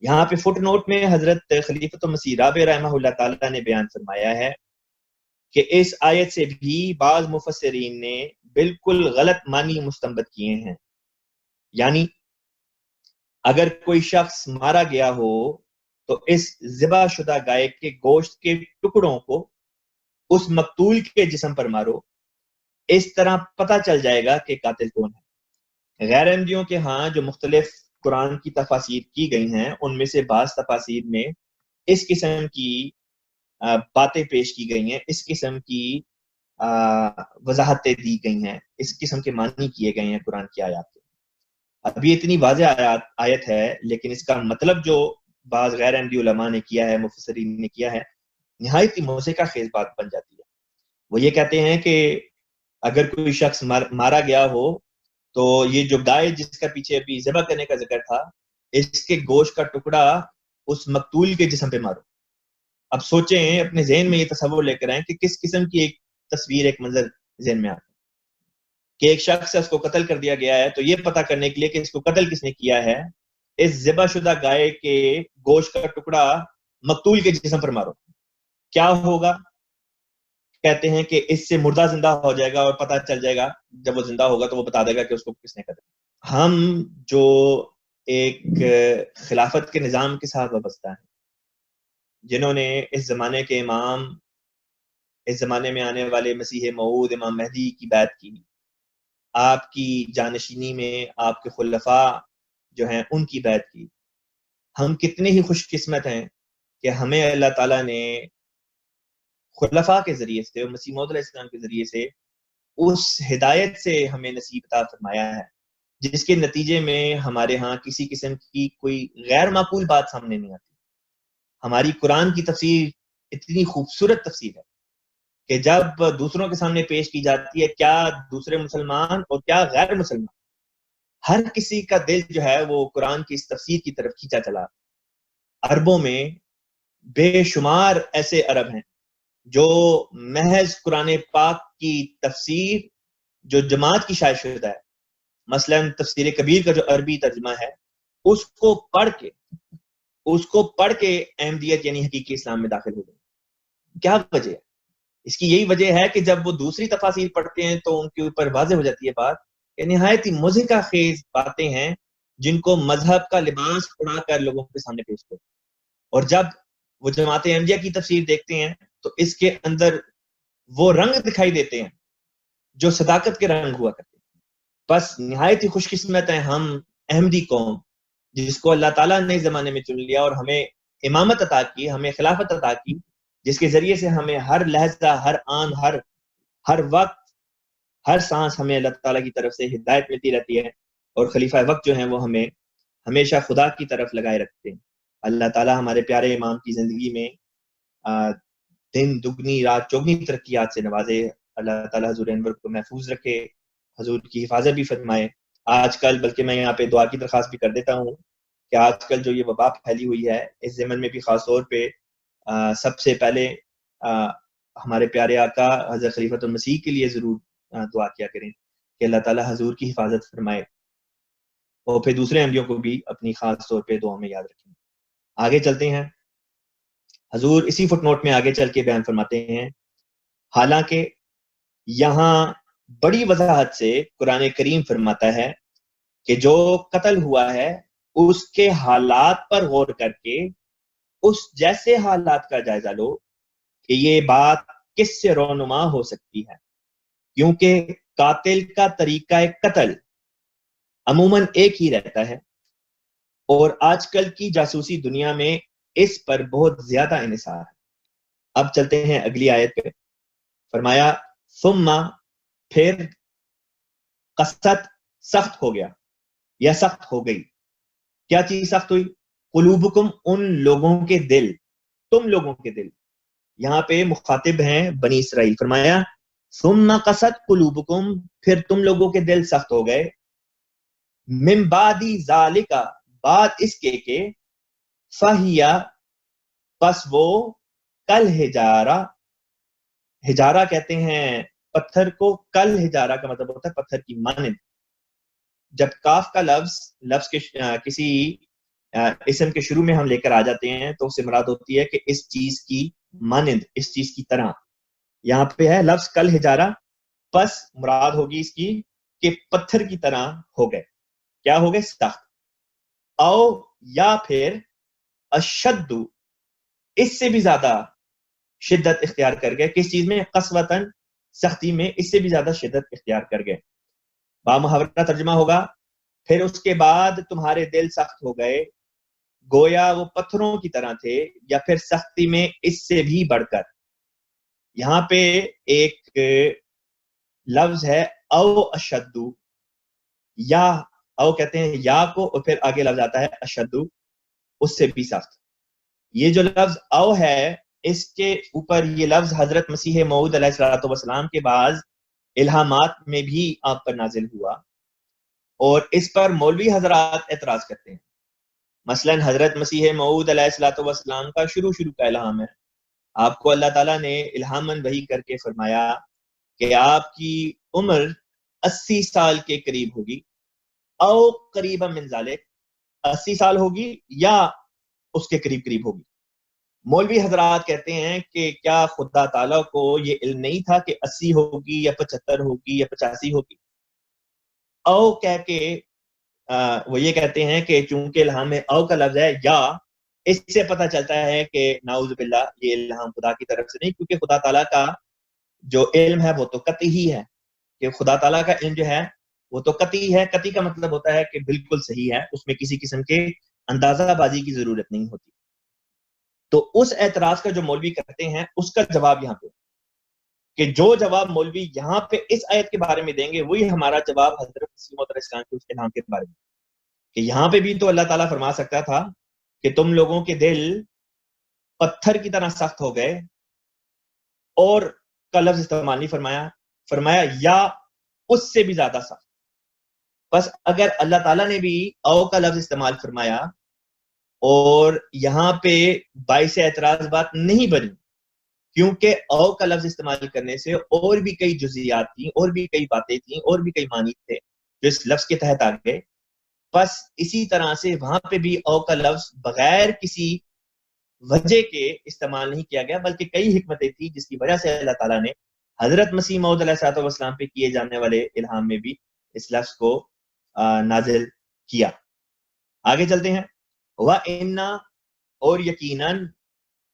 [SPEAKER 1] یہاں پہ فٹ نوٹ میں حضرت خلیفۃ المسیح رابع رحمہ اللہ تعالیٰ نے بیان فرمایا ہے کہ اس آیت سے بھی بعض مفسرین نے بالکل غلط معنی مستنبط کیے ہیں، یعنی اگر کوئی شخص مارا گیا ہو تو اس ذبح شدہ گائے کے گوشت کے ٹکڑوں کو اس مقتول کے جسم پر مارو، اس طرح پتہ چل جائے گا کہ قاتل کون ہے۔ غیر احمدیوں کے ہاں جو مختلف قرآن کی تفاسیر کی گئی ہیں، ان میں سے بعض تفاسیر میں اس قسم کی باتیں پیش کی گئی ہیں، اس قسم کی وضاحتیں دی گئی ہیں، اس قسم کے معنی کیے گئے ہیں قرآن کی آیات کے۔ اب یہ اتنی واضح آیت ہے، لیکن اس کا مطلب جو بعض غیر احمدی علماء نے کیا ہے، مفسرین نے کیا ہے، نہایت ہی موضحہ خیز بات بن جاتی ہے۔ وہ یہ کہتے ہیں کہ اگر کوئی شخص مارا گیا ہو تو یہ جو گائے جس کا پیچھے ابھی ذبح کرنے کا ذکر تھا، اس کے گوشت کا ٹکڑا اس مقتول کے جسم پہ مارو۔ اب سوچیں، اپنے ذہن میں یہ تصور لے کر آئیں کہ کس قسم کی ایک تصویر، ایک منظر ذہن میں آتا ہے کہ ایک شخص ہے، اس کو قتل کر دیا گیا ہے، تو یہ پتہ کرنے کے لیے کہ اس کو قتل کس نے کیا ہے، اس ذبح شدہ گائے کے گوشت کا ٹکڑا مقتول کے جسم پر مارو، کیا ہوگا؟ کہتے ہیں کہ اس سے مردہ زندہ ہو جائے گا، اور پتہ چل جائے گا جب وہ زندہ ہوگا تو وہ بتا دے گا کہ اس کو کس نے قتل۔ ہم جو ایک خلافت کے نظام کے ساتھ وابستہ ہیں، جنہوں نے اس زمانے کے امام، اس زمانے میں آنے والے مسیح موعود امام مہدی کی بیعت کی، آپ کی جانشینی میں آپ کے خلفاء جو ہیں ان کی بیعت کی، ہم کتنے ہی خوش قسمت ہیں کہ ہمیں اللہ تعالیٰ نے خلفاء کے ذریعے سے اور مسیح موعود علیہ السلام کے ذریعے سے اس ہدایت سے ہمیں نصیب عطا فرمایا ہے، جس کے نتیجے میں ہمارے ہاں کسی قسم کی کوئی غیر معقول بات سامنے نہیں آتی۔ ہماری قرآن کی تفسیر اتنی خوبصورت تفسیر ہے کہ جب دوسروں کے سامنے پیش کی جاتی ہے، کیا دوسرے مسلمان اور کیا غیر مسلمان، ہر کسی کا دل جو ہے وہ قرآن کی اس تفسیر کی طرف کھینچا چلا۔ عربوں میں بے شمار ایسے عرب ہیں جو محض قرآن پاک کی تفسیر جو جماعت کی شائع شدہ ہے، مثلا تفسیر کبیر کا جو عربی ترجمہ ہے، اس کو پڑھ کے احمدیت یعنی حقیقی اسلام میں داخل ہو گئے۔ کیا وجہ ہے؟ اس کی یہی وجہ ہے کہ جب وہ دوسری تفاسیر پڑھتے ہیں تو ان کے اوپر واضح ہو جاتی ہے بات کہ نہایت ہی موضحہ خیز باتیں ہیں جن کو مذہب کا لباس اڑا کر لوگوں کے سامنے پیش کرتے ہیں، اور جب وہ جماعت احمدیہ کی تفسیر دیکھتے ہیں تو اس کے اندر وہ رنگ دکھائی دیتے ہیں جو صداقت کے رنگ ہوا کرتے ہیں۔ بس نہایت ہی خوش قسمت ہیں ہم احمدی قوم، جس کو اللہ تعالیٰ نے اس زمانے میں چن لیا اور ہمیں امامت عطا کی، ہمیں خلافت عطا کی، جس کے ذریعے سے ہمیں ہر لحظہ، ہر آن، ہر وقت، ہر سانس ہمیں اللہ تعالیٰ کی طرف سے ہدایت ملتی رہتی ہے، اور خلیفہ وقت جو ہیں وہ ہمیں ہمیشہ خدا کی طرف لگائے رکھتے ہیں۔ اللہ تعالیٰ ہمارے پیارے امام کی زندگی میں دن دگنی رات چوگنی ترقیات سے نوازے، اللہ تعالیٰ حضور انور کو محفوظ رکھے، حضور کی حفاظت بھی فرمائے۔ آج کل بلکہ میں یہاں پہ دعا کی درخواست بھی کر دیتا ہوں کہ آج کل جو یہ وبا پھیلی ہوئی ہے، اس زمن میں بھی خاص طور پہ سب سے پہلے ہمارے پیارے آقا حضرت خلیفۃ المسیح کے لیے ضرور دعا کیا کریں کہ اللہ تعالیٰ حضور کی حفاظت فرمائے، اور پھر دوسرے احمدیوں کو بھی اپنی خاص طور پہ دعا میں یاد رکھیں۔ آگے چلتے ہیں، حضور اسی فٹ نوٹ میں آگے چل کے بیان فرماتے ہیں، حالانکہ یہاں بڑی وضاحت سے قرآن کریم فرماتا ہے کہ جو قتل ہوا ہے اس کے حالات پر غور کر کے اس جیسے حالات کا جائزہ لو کہ یہ بات کس سے رونما ہو سکتی ہے، کیونکہ قاتل کا طریقہ قتل عموماً ایک ہی رہتا ہے، اور آج کل کی جاسوسی دنیا میں اس پر بہت زیادہ انحصار ہے۔ اب چلتے ہیں اگلی آیت پہ۔ فرمایا ثم، پھر قست، سخت ہو گیا یا سخت ہو گئی۔ کیا چیز سخت ہوئی؟ قلوبکم، ان لوگوں کے دل، تم لوگوں کے دل۔ یہاں پہ مخاطب ہیں بنی اسرائیل۔ فرمایا ثم قست قلوبکم، پھر تم لوگوں کے دل سخت ہو گئے، من بعد ذالک، بعد اس کے کہ، فہیا، پس وہ، کل حجارہ، حجارہ کہتے ہیں پتھر کو، کل حجارہ کا مطلب ہوتا ہے پتھر کی مانند۔ جب کاف کا لفظ کے کسی اسم کے شروع میں ہم لے کر آ جاتے ہیں تو اس سے مراد ہوتی ہے کہ اس چیز کی مانند، اس چیز کی طرح۔ یہاں پہ ہے لفظ کل حجارہ، پس مراد ہوگی اس کی کہ پتھر کی طرح ہو گئے۔ کیا ہو گئے؟ سخت۔ او، یا پھر اشد، اس سے بھی زیادہ شدت اختیار کر گئے۔ کس چیز میں؟ قسوتاً، سختی میں اس سے بھی زیادہ شدت اختیار کر گئے۔ بامحاورہ ترجمہ ہوگا پھر اس کے بعد تمہارے دل سخت ہو گئے، گویا وہ پتھروں کی طرح تھے، یا پھر سختی میں اس سے بھی بڑھ کر۔ یہاں پہ ایک لفظ ہے او اشد، یا او کہتے ہیں یا کو، اور پھر آگے لفظ آتا ہے اشد، اس سے بھی سخت۔ یہ جو لفظ او ہے، اس کے اوپر یہ لفظ حضرت مسیح موعود علیہ الصلوۃ والسلام کے بعض الہامات میں بھی آپ پر نازل ہوا، اور اس پر مولوی حضرات اعتراض کرتے ہیں۔ مثلا حضرت مسیح موعود علیہ الصلوۃ والسلام کا شروع کا الہام ہے، آپ کو اللہ تعالیٰ نے الہاماً وحی کر کے فرمایا کہ آپ کی عمر 80 سال کے قریب ہوگی، او قریبا من ذالک، 80 سال ہوگی یا اس کے قریب ہوگی۔ مولوی حضرات کہتے ہیں کہ کیا خدا تعالیٰ کو یہ علم نہیں تھا کہ 80 ہوگی یا 75 ہوگی یا 85 ہوگی؟ او کہہ کے وہ یہ کہتے ہیں کہ چونکہ الہام میں او کا لفظ ہے، یا اس سے پتہ چلتا ہے کہ نعوذ باللہ یہ الہام خدا کی طرف سے نہیں، کیونکہ خدا تعالیٰ کا جو علم ہے وہ تو قطعی ہی ہے، کہ خدا تعالیٰ کا علم جو ہے وہ تو قطعی ہے۔ قطعی کا مطلب ہوتا ہے کہ بالکل صحیح ہے، اس میں کسی قسم کے اندازہ بازی کی ضرورت نہیں ہوتی۔ تو اس اعتراض کا جو مولوی کرتے ہیں اس کا جواب یہاں پہ، کہ جو جواب مولوی یہاں پہ اس آیت کے بارے میں دیں گے وہی ہمارا جواب حضرت مسیح موعود علیہ السلام کے اس الہام کے بارے میں، کہ یہاں پہ بھی تو اللہ تعالیٰ فرما سکتا تھا کہ تم لوگوں کے دل پتھر کی طرح سخت ہو گئے، اور کا لفظ استعمال نہیں فرمایا، فرمایا یا اس سے بھی زیادہ سخت۔ بس اگر اللہ تعالیٰ نے بھی او کا لفظ استعمال فرمایا اور یہاں پہ باعث اعتراض بات نہیں بنی، کیونکہ او کا لفظ استعمال کرنے سے اور بھی کئی جزیات تھیں، اور بھی کئی باتیں تھیں، اور بھی کئی معنی تھے جو اس لفظ کے تحت آ گئے۔ بس اسی طرح سے وہاں پہ بھی او کا لفظ بغیر کسی وجہ کے استعمال نہیں کیا گیا، بلکہ کئی حکمتیں تھیں جس کی وجہ سے اللہ تعالیٰ نے حضرت مسیح موعود علیہ الصلوۃ والسلام پہ کیے جانے والے الہام میں بھی اس لفظ کو نازل کیا۔ آگے چلتے ہیں۔ وَإِنَّ، اور یقیناً،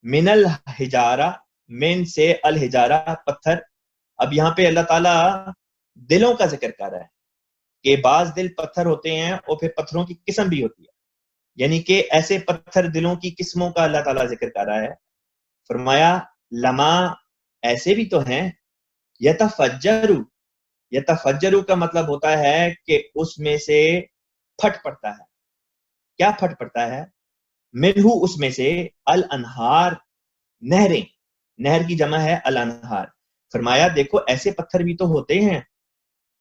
[SPEAKER 1] من الحجارہ، من سے الحجارہ، پتھر۔ اب یہاں پہ اللہ تعالیٰ دلوں کا ذکر کر رہا ہے کہ بعض دل پتھر ہوتے ہیں اور پھر پتھروں کی قسم بھی ہوتی ہے، یعنی کہ ایسے پتھر دلوں کی قسموں کا اللہ تعالیٰ ذکر کر رہا ہے۔ فرمایا لما، ایسے بھی تو ہیں، یتفجرو، یتفجرو کا مطلب ہوتا ہے کہ اس میں سے پھٹ پڑتا ہے۔ کیا پھٹ پڑتا ہے؟ منہو، اس میں سے، الانہار، نہریں، نہر کی جمع ہے الانہار۔ فرمایا دیکھو ایسے پتھر بھی تو ہوتے ہیں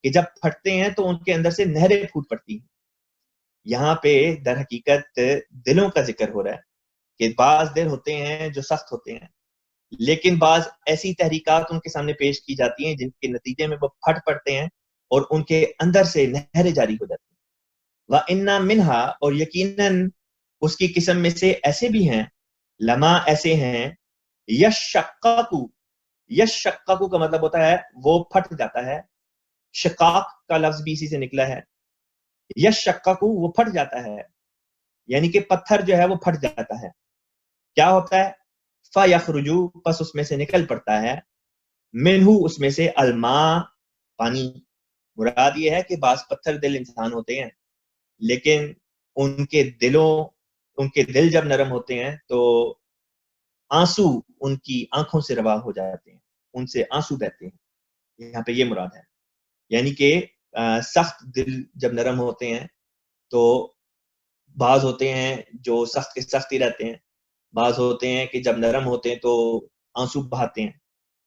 [SPEAKER 1] کہ جب پھٹتے ہیں تو ان کے اندر سے نہریں پھوٹ پڑتی ہیں۔ یہاں پہ در حقیقت دلوں کا ذکر ہو رہا ہے کہ بعض دل ہوتے ہیں جو سخت ہوتے ہیں، لیکن بعض ایسی تحریکات ان کے سامنے پیش کی جاتی ہیں جن کے نتیجے میں وہ پھٹ پڑتے ہیں اور ان کے اندر سے نہریں جاری ہو جاتی ہیں۔ وَإِنَّ مِنْهَا، اور یقیناً اس کی قسم میں سے ایسے بھی ہیں، لما، ایسے ہیں، یشققو، یشققو کا مطلب ہوتا ہے وہ پھٹ جاتا ہے، شقاق کا لفظ بھی اسی سے نکلا ہے۔ یشققو، وہ پھٹ جاتا ہے، یعنی کہ پتھر جو ہے وہ پھٹ جاتا ہے۔ کیا ہوتا ہے؟ فَيَخْرُجُ، پس اس میں سے نکل پڑتا ہے، منہو، اس میں سے، الماء، پانی۔ مراد یہ ہے کہ بعض پتھر دل انسان ہوتے ہیں لیکن ان کے دل جب نرم ہوتے ہیں تو آنسو ان کی آنکھوں سے روا ہو جاتے ہیں، ان سے آنسو بہتے ہیں، یہاں پہ یہ مراد ہے. یعنی کہ سخت دل جب نرم ہوتے ہیں تو بعض ہوتے ہیں جو سخت کے سخت ہی رہتے ہیں، بعض ہوتے ہیں کہ جب نرم ہوتے ہیں تو آنسو بہاتے ہیں،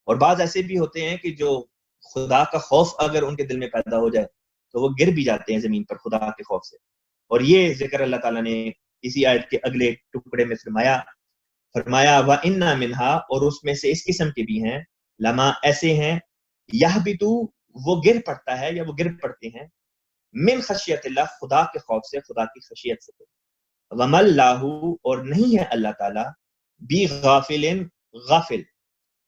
[SPEAKER 1] اور بعض ایسے بھی ہوتے ہیں کہ جو خدا کا خوف اگر ان کے دل میں پیدا ہو جائے تو وہ گر بھی جاتے ہیں زمین پر خدا کے خوف سے. اور یہ ذکر اللہ تعالیٰ نے اسی آیت کے اگلے ٹکڑے میں فرمایا وَإِنَّا مِنْهَا، اور اس میں سے اس قسم کے بھی ہیں، لما ایسے ہیں، یہبطو وہ گر پڑتا ہے یا وہ گر پڑتے ہیں، من خشیت اللہ خدا کے خوف سے، خدا کی خشیت سے. وَمَا اللَّهُ اور نہیں ہے اللہ تعالیٰ بِغَافِلٍ غافل،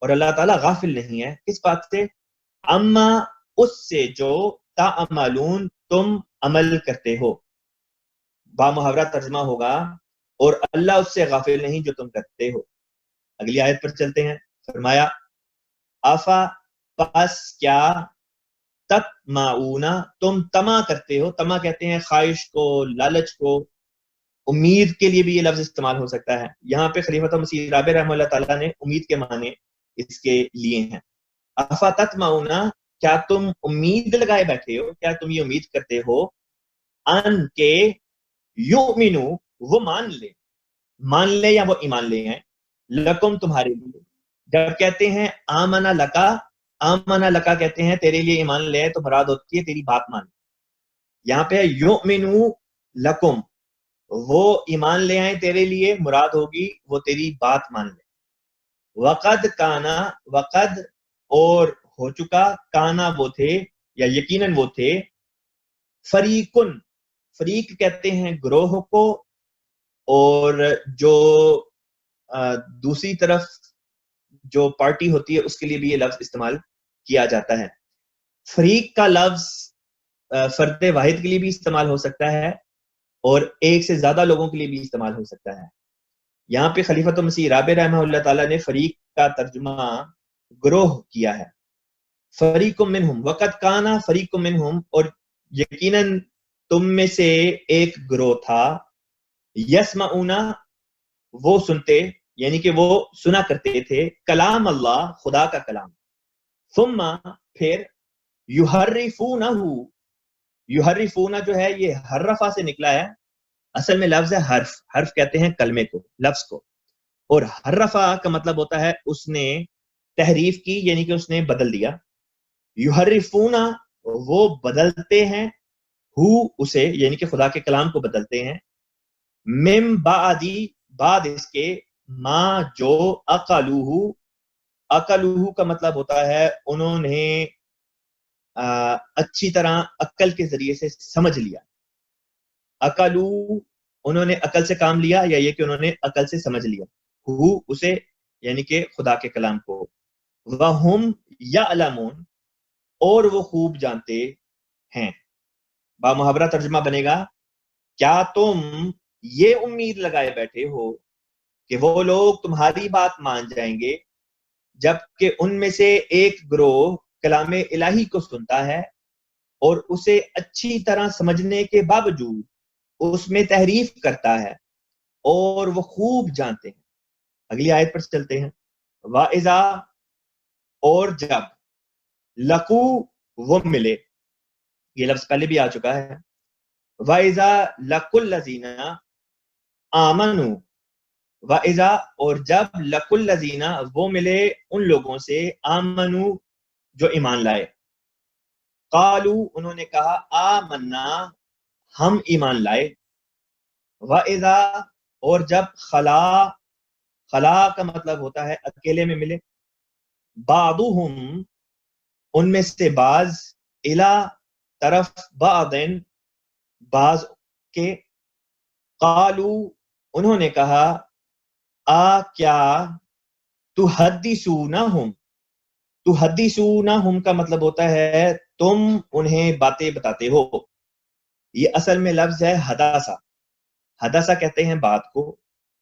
[SPEAKER 1] اور اللہ تعالیٰ غافل نہیں ہے کس بات سے؟ اما اس سے جو تعملون تم عمل کرتے ہو. با محاورہ ترجمہ ہوگا اور اللہ اس سے غافل نہیں جو تم کرتے ہو. اگلی آیت پر چلتے ہیں. فرمایا آفا پس کیا تطمعون تم طمع کرتے ہو. طمع کہتے ہیں خواہش کو، لالچ کو. امید کے لیے بھی یہ لفظ استعمال ہو سکتا ہے. یہاں پہ خلیفۃ مسیح رابع رحمہ اللہ تعالیٰ نے امید کے معنی اس کے لیے ہیں. آفا تطمعون کیا تم امید لگائے بیٹھے ہو، کیا تم یہ امید کرتے ہو ان کے یؤمنو وہ مان لے یا وہ ایمان لے ہیں، لکم تمہارے لیے. جب کہتے ہیں آمنا لکا کہتے ہیں تیرے لیے ایمان لے تو مراد ہوتی ہے تیری بات مان. یہاں پہ یؤمنو لکم وہ ایمان لے آئیں تیرے لیے، مراد ہوگی وہ تیری بات مان لے. وقد کانا وقد اور ہو چکا، کانا وہ تھے یا یقیناً وہ تھے، فریق کہتے ہیں گروہ کو، اور جو دوسری طرف جو پارٹی ہوتی ہے اس کے لیے بھی یہ لفظ استعمال کیا جاتا ہے. فریق کا لفظ فرد واحد کے لیے بھی استعمال ہو سکتا ہے اور ایک سے زیادہ لوگوں کے لیے بھی استعمال ہو سکتا ہے. یہاں پہ خلیفۃ مسیح رابع رحمہ اللہ تعالیٰ نے فریق کا ترجمہ گروہ کیا ہے. فریق منہم وقد کانا فریق منہم اور یقیناً تم میں سے ایک گروہ تھا، یسمعون وہ سنتے یعنی کہ وہ سنا کرتے تھے کلام اللہ خدا کا کلام، ثم پھر یحرفونہ جو ہے یہ حرفا سے نکلا ہے، اصل میں لفظ ہے حرف کہتے ہیں کلمے کو، لفظ کو، اور حرفا کا مطلب ہوتا ہے اس نے تحریف کی یعنی کہ اس نے بدل دیا. یحرفونہ وہ بدلتے ہیں، اسے یعنی کہ خدا کے کلام کو بدلتے ہیں، مم بعد اس کے، ما جو اقلوہ کا مطلب ہوتا ہے انہوں نے اچھی طرح عقل کے ذریعے سے سمجھ لیا. اقلو انہوں نے عقل سے کام لیا یا یہ کہ انہوں نے عقل سے سمجھ لیا اسے یعنی کہ خدا کے کلام کو. وَهُمْ يَعْلَمُونَ اور وہ خوب جانتے ہیں. با محاورہ ترجمہ بنے گا کیا تم یہ امید لگائے بیٹھے ہو کہ وہ لوگ تمہاری بات مان جائیں گے جبکہ ان میں سے ایک گروہ کلام الہی کو سنتا ہے اور اسے اچھی طرح سمجھنے کے باوجود اس میں تحریف کرتا ہے اور وہ خوب جانتے ہیں. اگلی آیت پر چلتے ہیں. وَإِذَا اور جب، لقو وہ ملے، یہ لفظ پہلے بھی آ چکا ہے. وَإِذَا لَقُوا الَّذِينَ آمَنُوا وَإِذَا اور جب لَقُوا الَّذِينَ وہ ملے ان لوگوں سے آمنوا جو ایمان لائے، قالوا انہوں نے کہا آمنا ہم ایمان لائے. وَإِذَا اور جب خلا کا مطلب ہوتا ہے اکیلے میں ملے، بعضهم ان میں سے بعض، الی طرف، بعضن بعض کے، قالوا انہوں نے کہا کیا تحدثونہم کا مطلب ہوتا ہے تم انہیں باتیں بتاتے ہو. یہ اصل میں لفظ ہے حدثہ کہتے ہیں بات کو،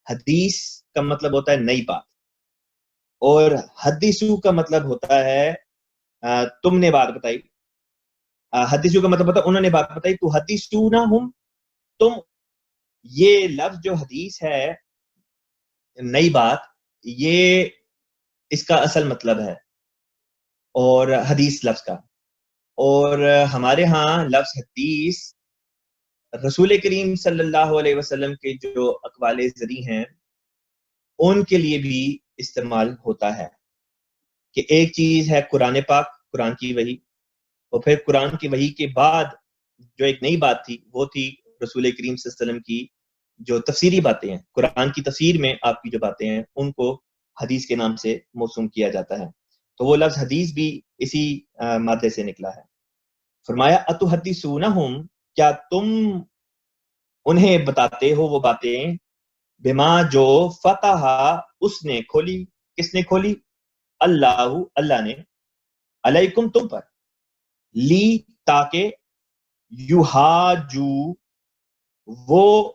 [SPEAKER 1] حدیث کا مطلب ہوتا ہے نئی بات، اور حدیثو کا مطلب ہوتا ہے تم نے بات بتائی. حدیثو کا مطلب ہوتا ہے انہوں نے بات بتائی. تو حدیثونہم تم یہ لفظ جو حدیث ہے نئی بات یہ اس کا اصل مطلب ہے اور حدیث لفظ کا، اور ہمارے ہاں لفظ حدیث رسول کریم صلی اللہ علیہ وسلم کے جو اقوال زری ہیں ان کے لیے بھی استعمال ہوتا ہے کہ ایک چیز ہے قرآن پاک، قرآن کی وحی، اور پھر قرآن کی وحی کے بعد جو ایک نئی بات تھی وہ تھی رسول کریم صلی اللہ علیہ وسلم کی جو تفسیری باتیں ہیں، قرآن کی تفسیر میں آپ کی جو باتیں ہیں ان کو حدیث کے نام سے موسوم کیا جاتا ہے، تو وہ لفظ حدیث بھی اسی مادے سے نکلا ہے۔ فرمایا اتحدثونہم، کیا تم انہیں بتاتے ہو وہ باتیں، بما جو فتح اس نے کھولی، کس نے کھولی؟ اللہ، اللہ نے، علیکم تم پر، لی تاکہ، یحاجو وہ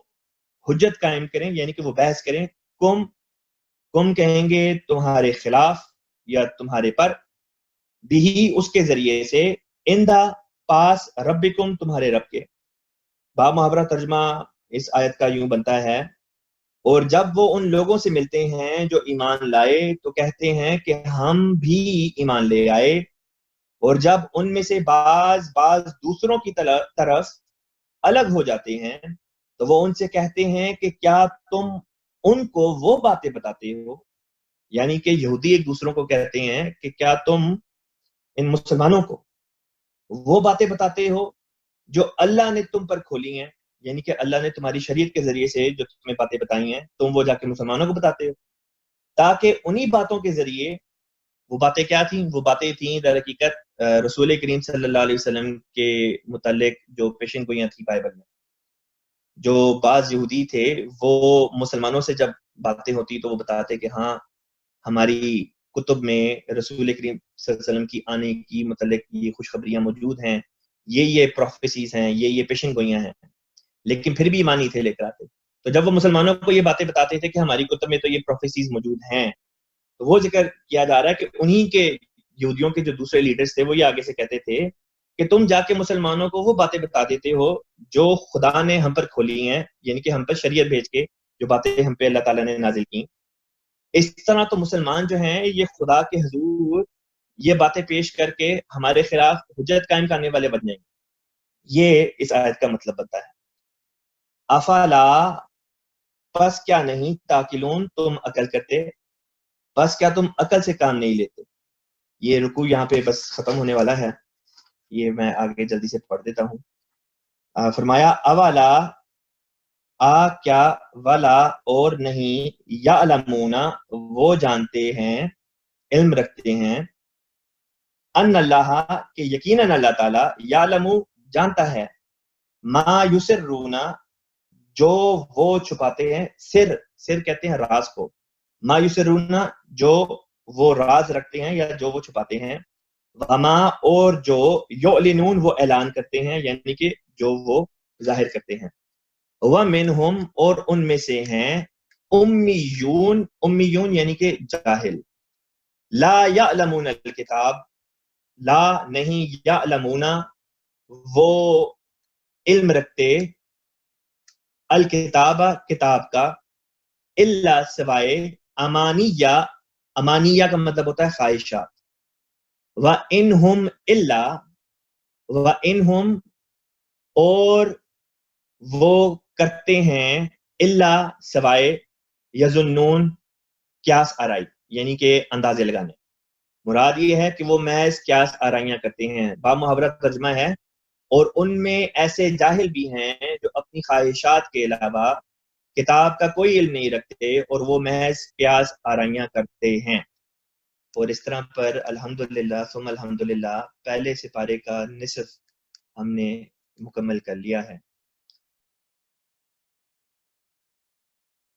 [SPEAKER 1] حجت قائم کریں، یعنی کہ وہ بحث کریں، کم کہیں گے تمہارے خلاف یا تمہارے پر، بھی اس کے ذریعے سے، اندہ پاس، ربکم تمہارے رب کے۔ با محاورہ ترجمہ اس آیت کا یوں بنتا ہے، اور جب وہ ان لوگوں سے ملتے ہیں جو ایمان لائے تو کہتے ہیں کہ ہم بھی ایمان لے آئے، اور جب ان میں سے بعض دوسروں کی طرف الگ ہو جاتے ہیں تو وہ ان سے کہتے ہیں کہ کیا تم ان کو وہ باتیں بتاتے ہو، یعنی کہ یہودی ایک دوسروں کو کہتے ہیں کہ کیا تم ان مسلمانوں کو وہ باتیں بتاتے ہو جو اللہ نے تم پر کھولی ہیں، یعنی کہ اللہ نے تمہاری شریعت کے ذریعے سے جو تمہیں باتیں بتائی ہیں تم وہ جا کے مسلمانوں کو بتاتے ہو، تاکہ انہی باتوں کے ذریعے، وہ باتیں کیا تھیں؟ وہ باتیں تھیں در حقیقت رسول کریم صلی اللہ علیہ وسلم کے متعلق جو پیشن گوئیاں تھیں بائبل میں، جو بعض یہودی تھے وہ مسلمانوں سے جب باتیں ہوتی تو وہ بتاتے کہ ہاں ہماری کتب میں رسول کریم صلی اللہ علیہ وسلم کی آنے کی متعلق یہ خوشخبریاں موجود ہیں، یہ پروفیسیز ہیں، یہ پیشن گوئیاں ہیں، لیکن پھر بھی ایمان نہیں تھے لے کر آتے۔ تو جب وہ مسلمانوں کو یہ باتیں بتاتے تھے کہ ہماری کتب میں تو یہ پروفیسیز موجود ہیں، تو وہ ذکر کیا جا رہا ہے کہ انہی کے یہودیوں کے جو دوسرے لیڈرز تھے وہ یہ آگے سے کہتے تھے کہ تم جا کے مسلمانوں کو وہ باتیں بتا دیتے ہو جو خدا نے ہم پر کھولی ہیں، یعنی کہ ہم پر شریعت بھیج کے جو باتیں ہم پہ اللہ تعالیٰ نے نازل کی، اس طرح تو مسلمان جو ہیں یہ خدا کے حضور یہ باتیں پیش کر کے ہمارے خلاف حجت قائم کرنے والے بن جائیں گے۔ یہ اس آیت کا مطلب بنتا ہے۔ افلا، پس کیا نہیں، تاکلون تم عقل کرتے، بس کیا تم عقل سے کام نہیں لیتے۔ یہ رکوع یہاں پہ بس ختم ہونے والا ہے، یہ میں آگے جلدی سے پڑھ دیتا ہوں۔ فرمایا اولا، کیا، ولا اور نہیں، یعلمون وہ جانتے ہیں، علم رکھتے ہیں، ان اللہ کہ یقیناً اللہ تعالی، یعلم جانتا ہے، ما یسرون جو وہ چھپاتے ہیں، سر کہتے ہیں راز کو، ما یسرون جو وہ راز رکھتے ہیں یا جو وہ چھپاتے ہیں، وما اور جو یعلنون وہ اعلان کرتے ہیں، یعنی کہ جو وہ ظاہر کرتے ہیں، ومنہم اور ان میں سے ہیں امیون یعنی کہ جاہل، لا یعلمون الکتاب، لا نہیں، یعلمون وہ علم رکھتے، الکتاب کتاب کا، الا سوائے، امانیہ کا مطلب ہوتا ہے خواہشات، وَإِنْهُمْ إِلَّا وَإِنْهُمْ اور وہ کرتے ہیں، اللہ سوائے، یظنون قیاس آرائی یعنی کہ اندازے لگانے، مراد یہ ہے کہ وہ محض قیاس آرائیاں کرتے ہیں۔ با محاورہ ترجمہ ہے، اور ان میں ایسے جاہل بھی ہیں جو اپنی خواہشات کے علاوہ کتاب کا کوئی علم نہیں رکھتے اور وہ محض قیاس آرائیاں کرتے ہیں۔ اور اس طرح پر الحمدللہ ثم الحمدللہ پہلے سپارے کا نصف ہم نے مکمل کر لیا ہے۔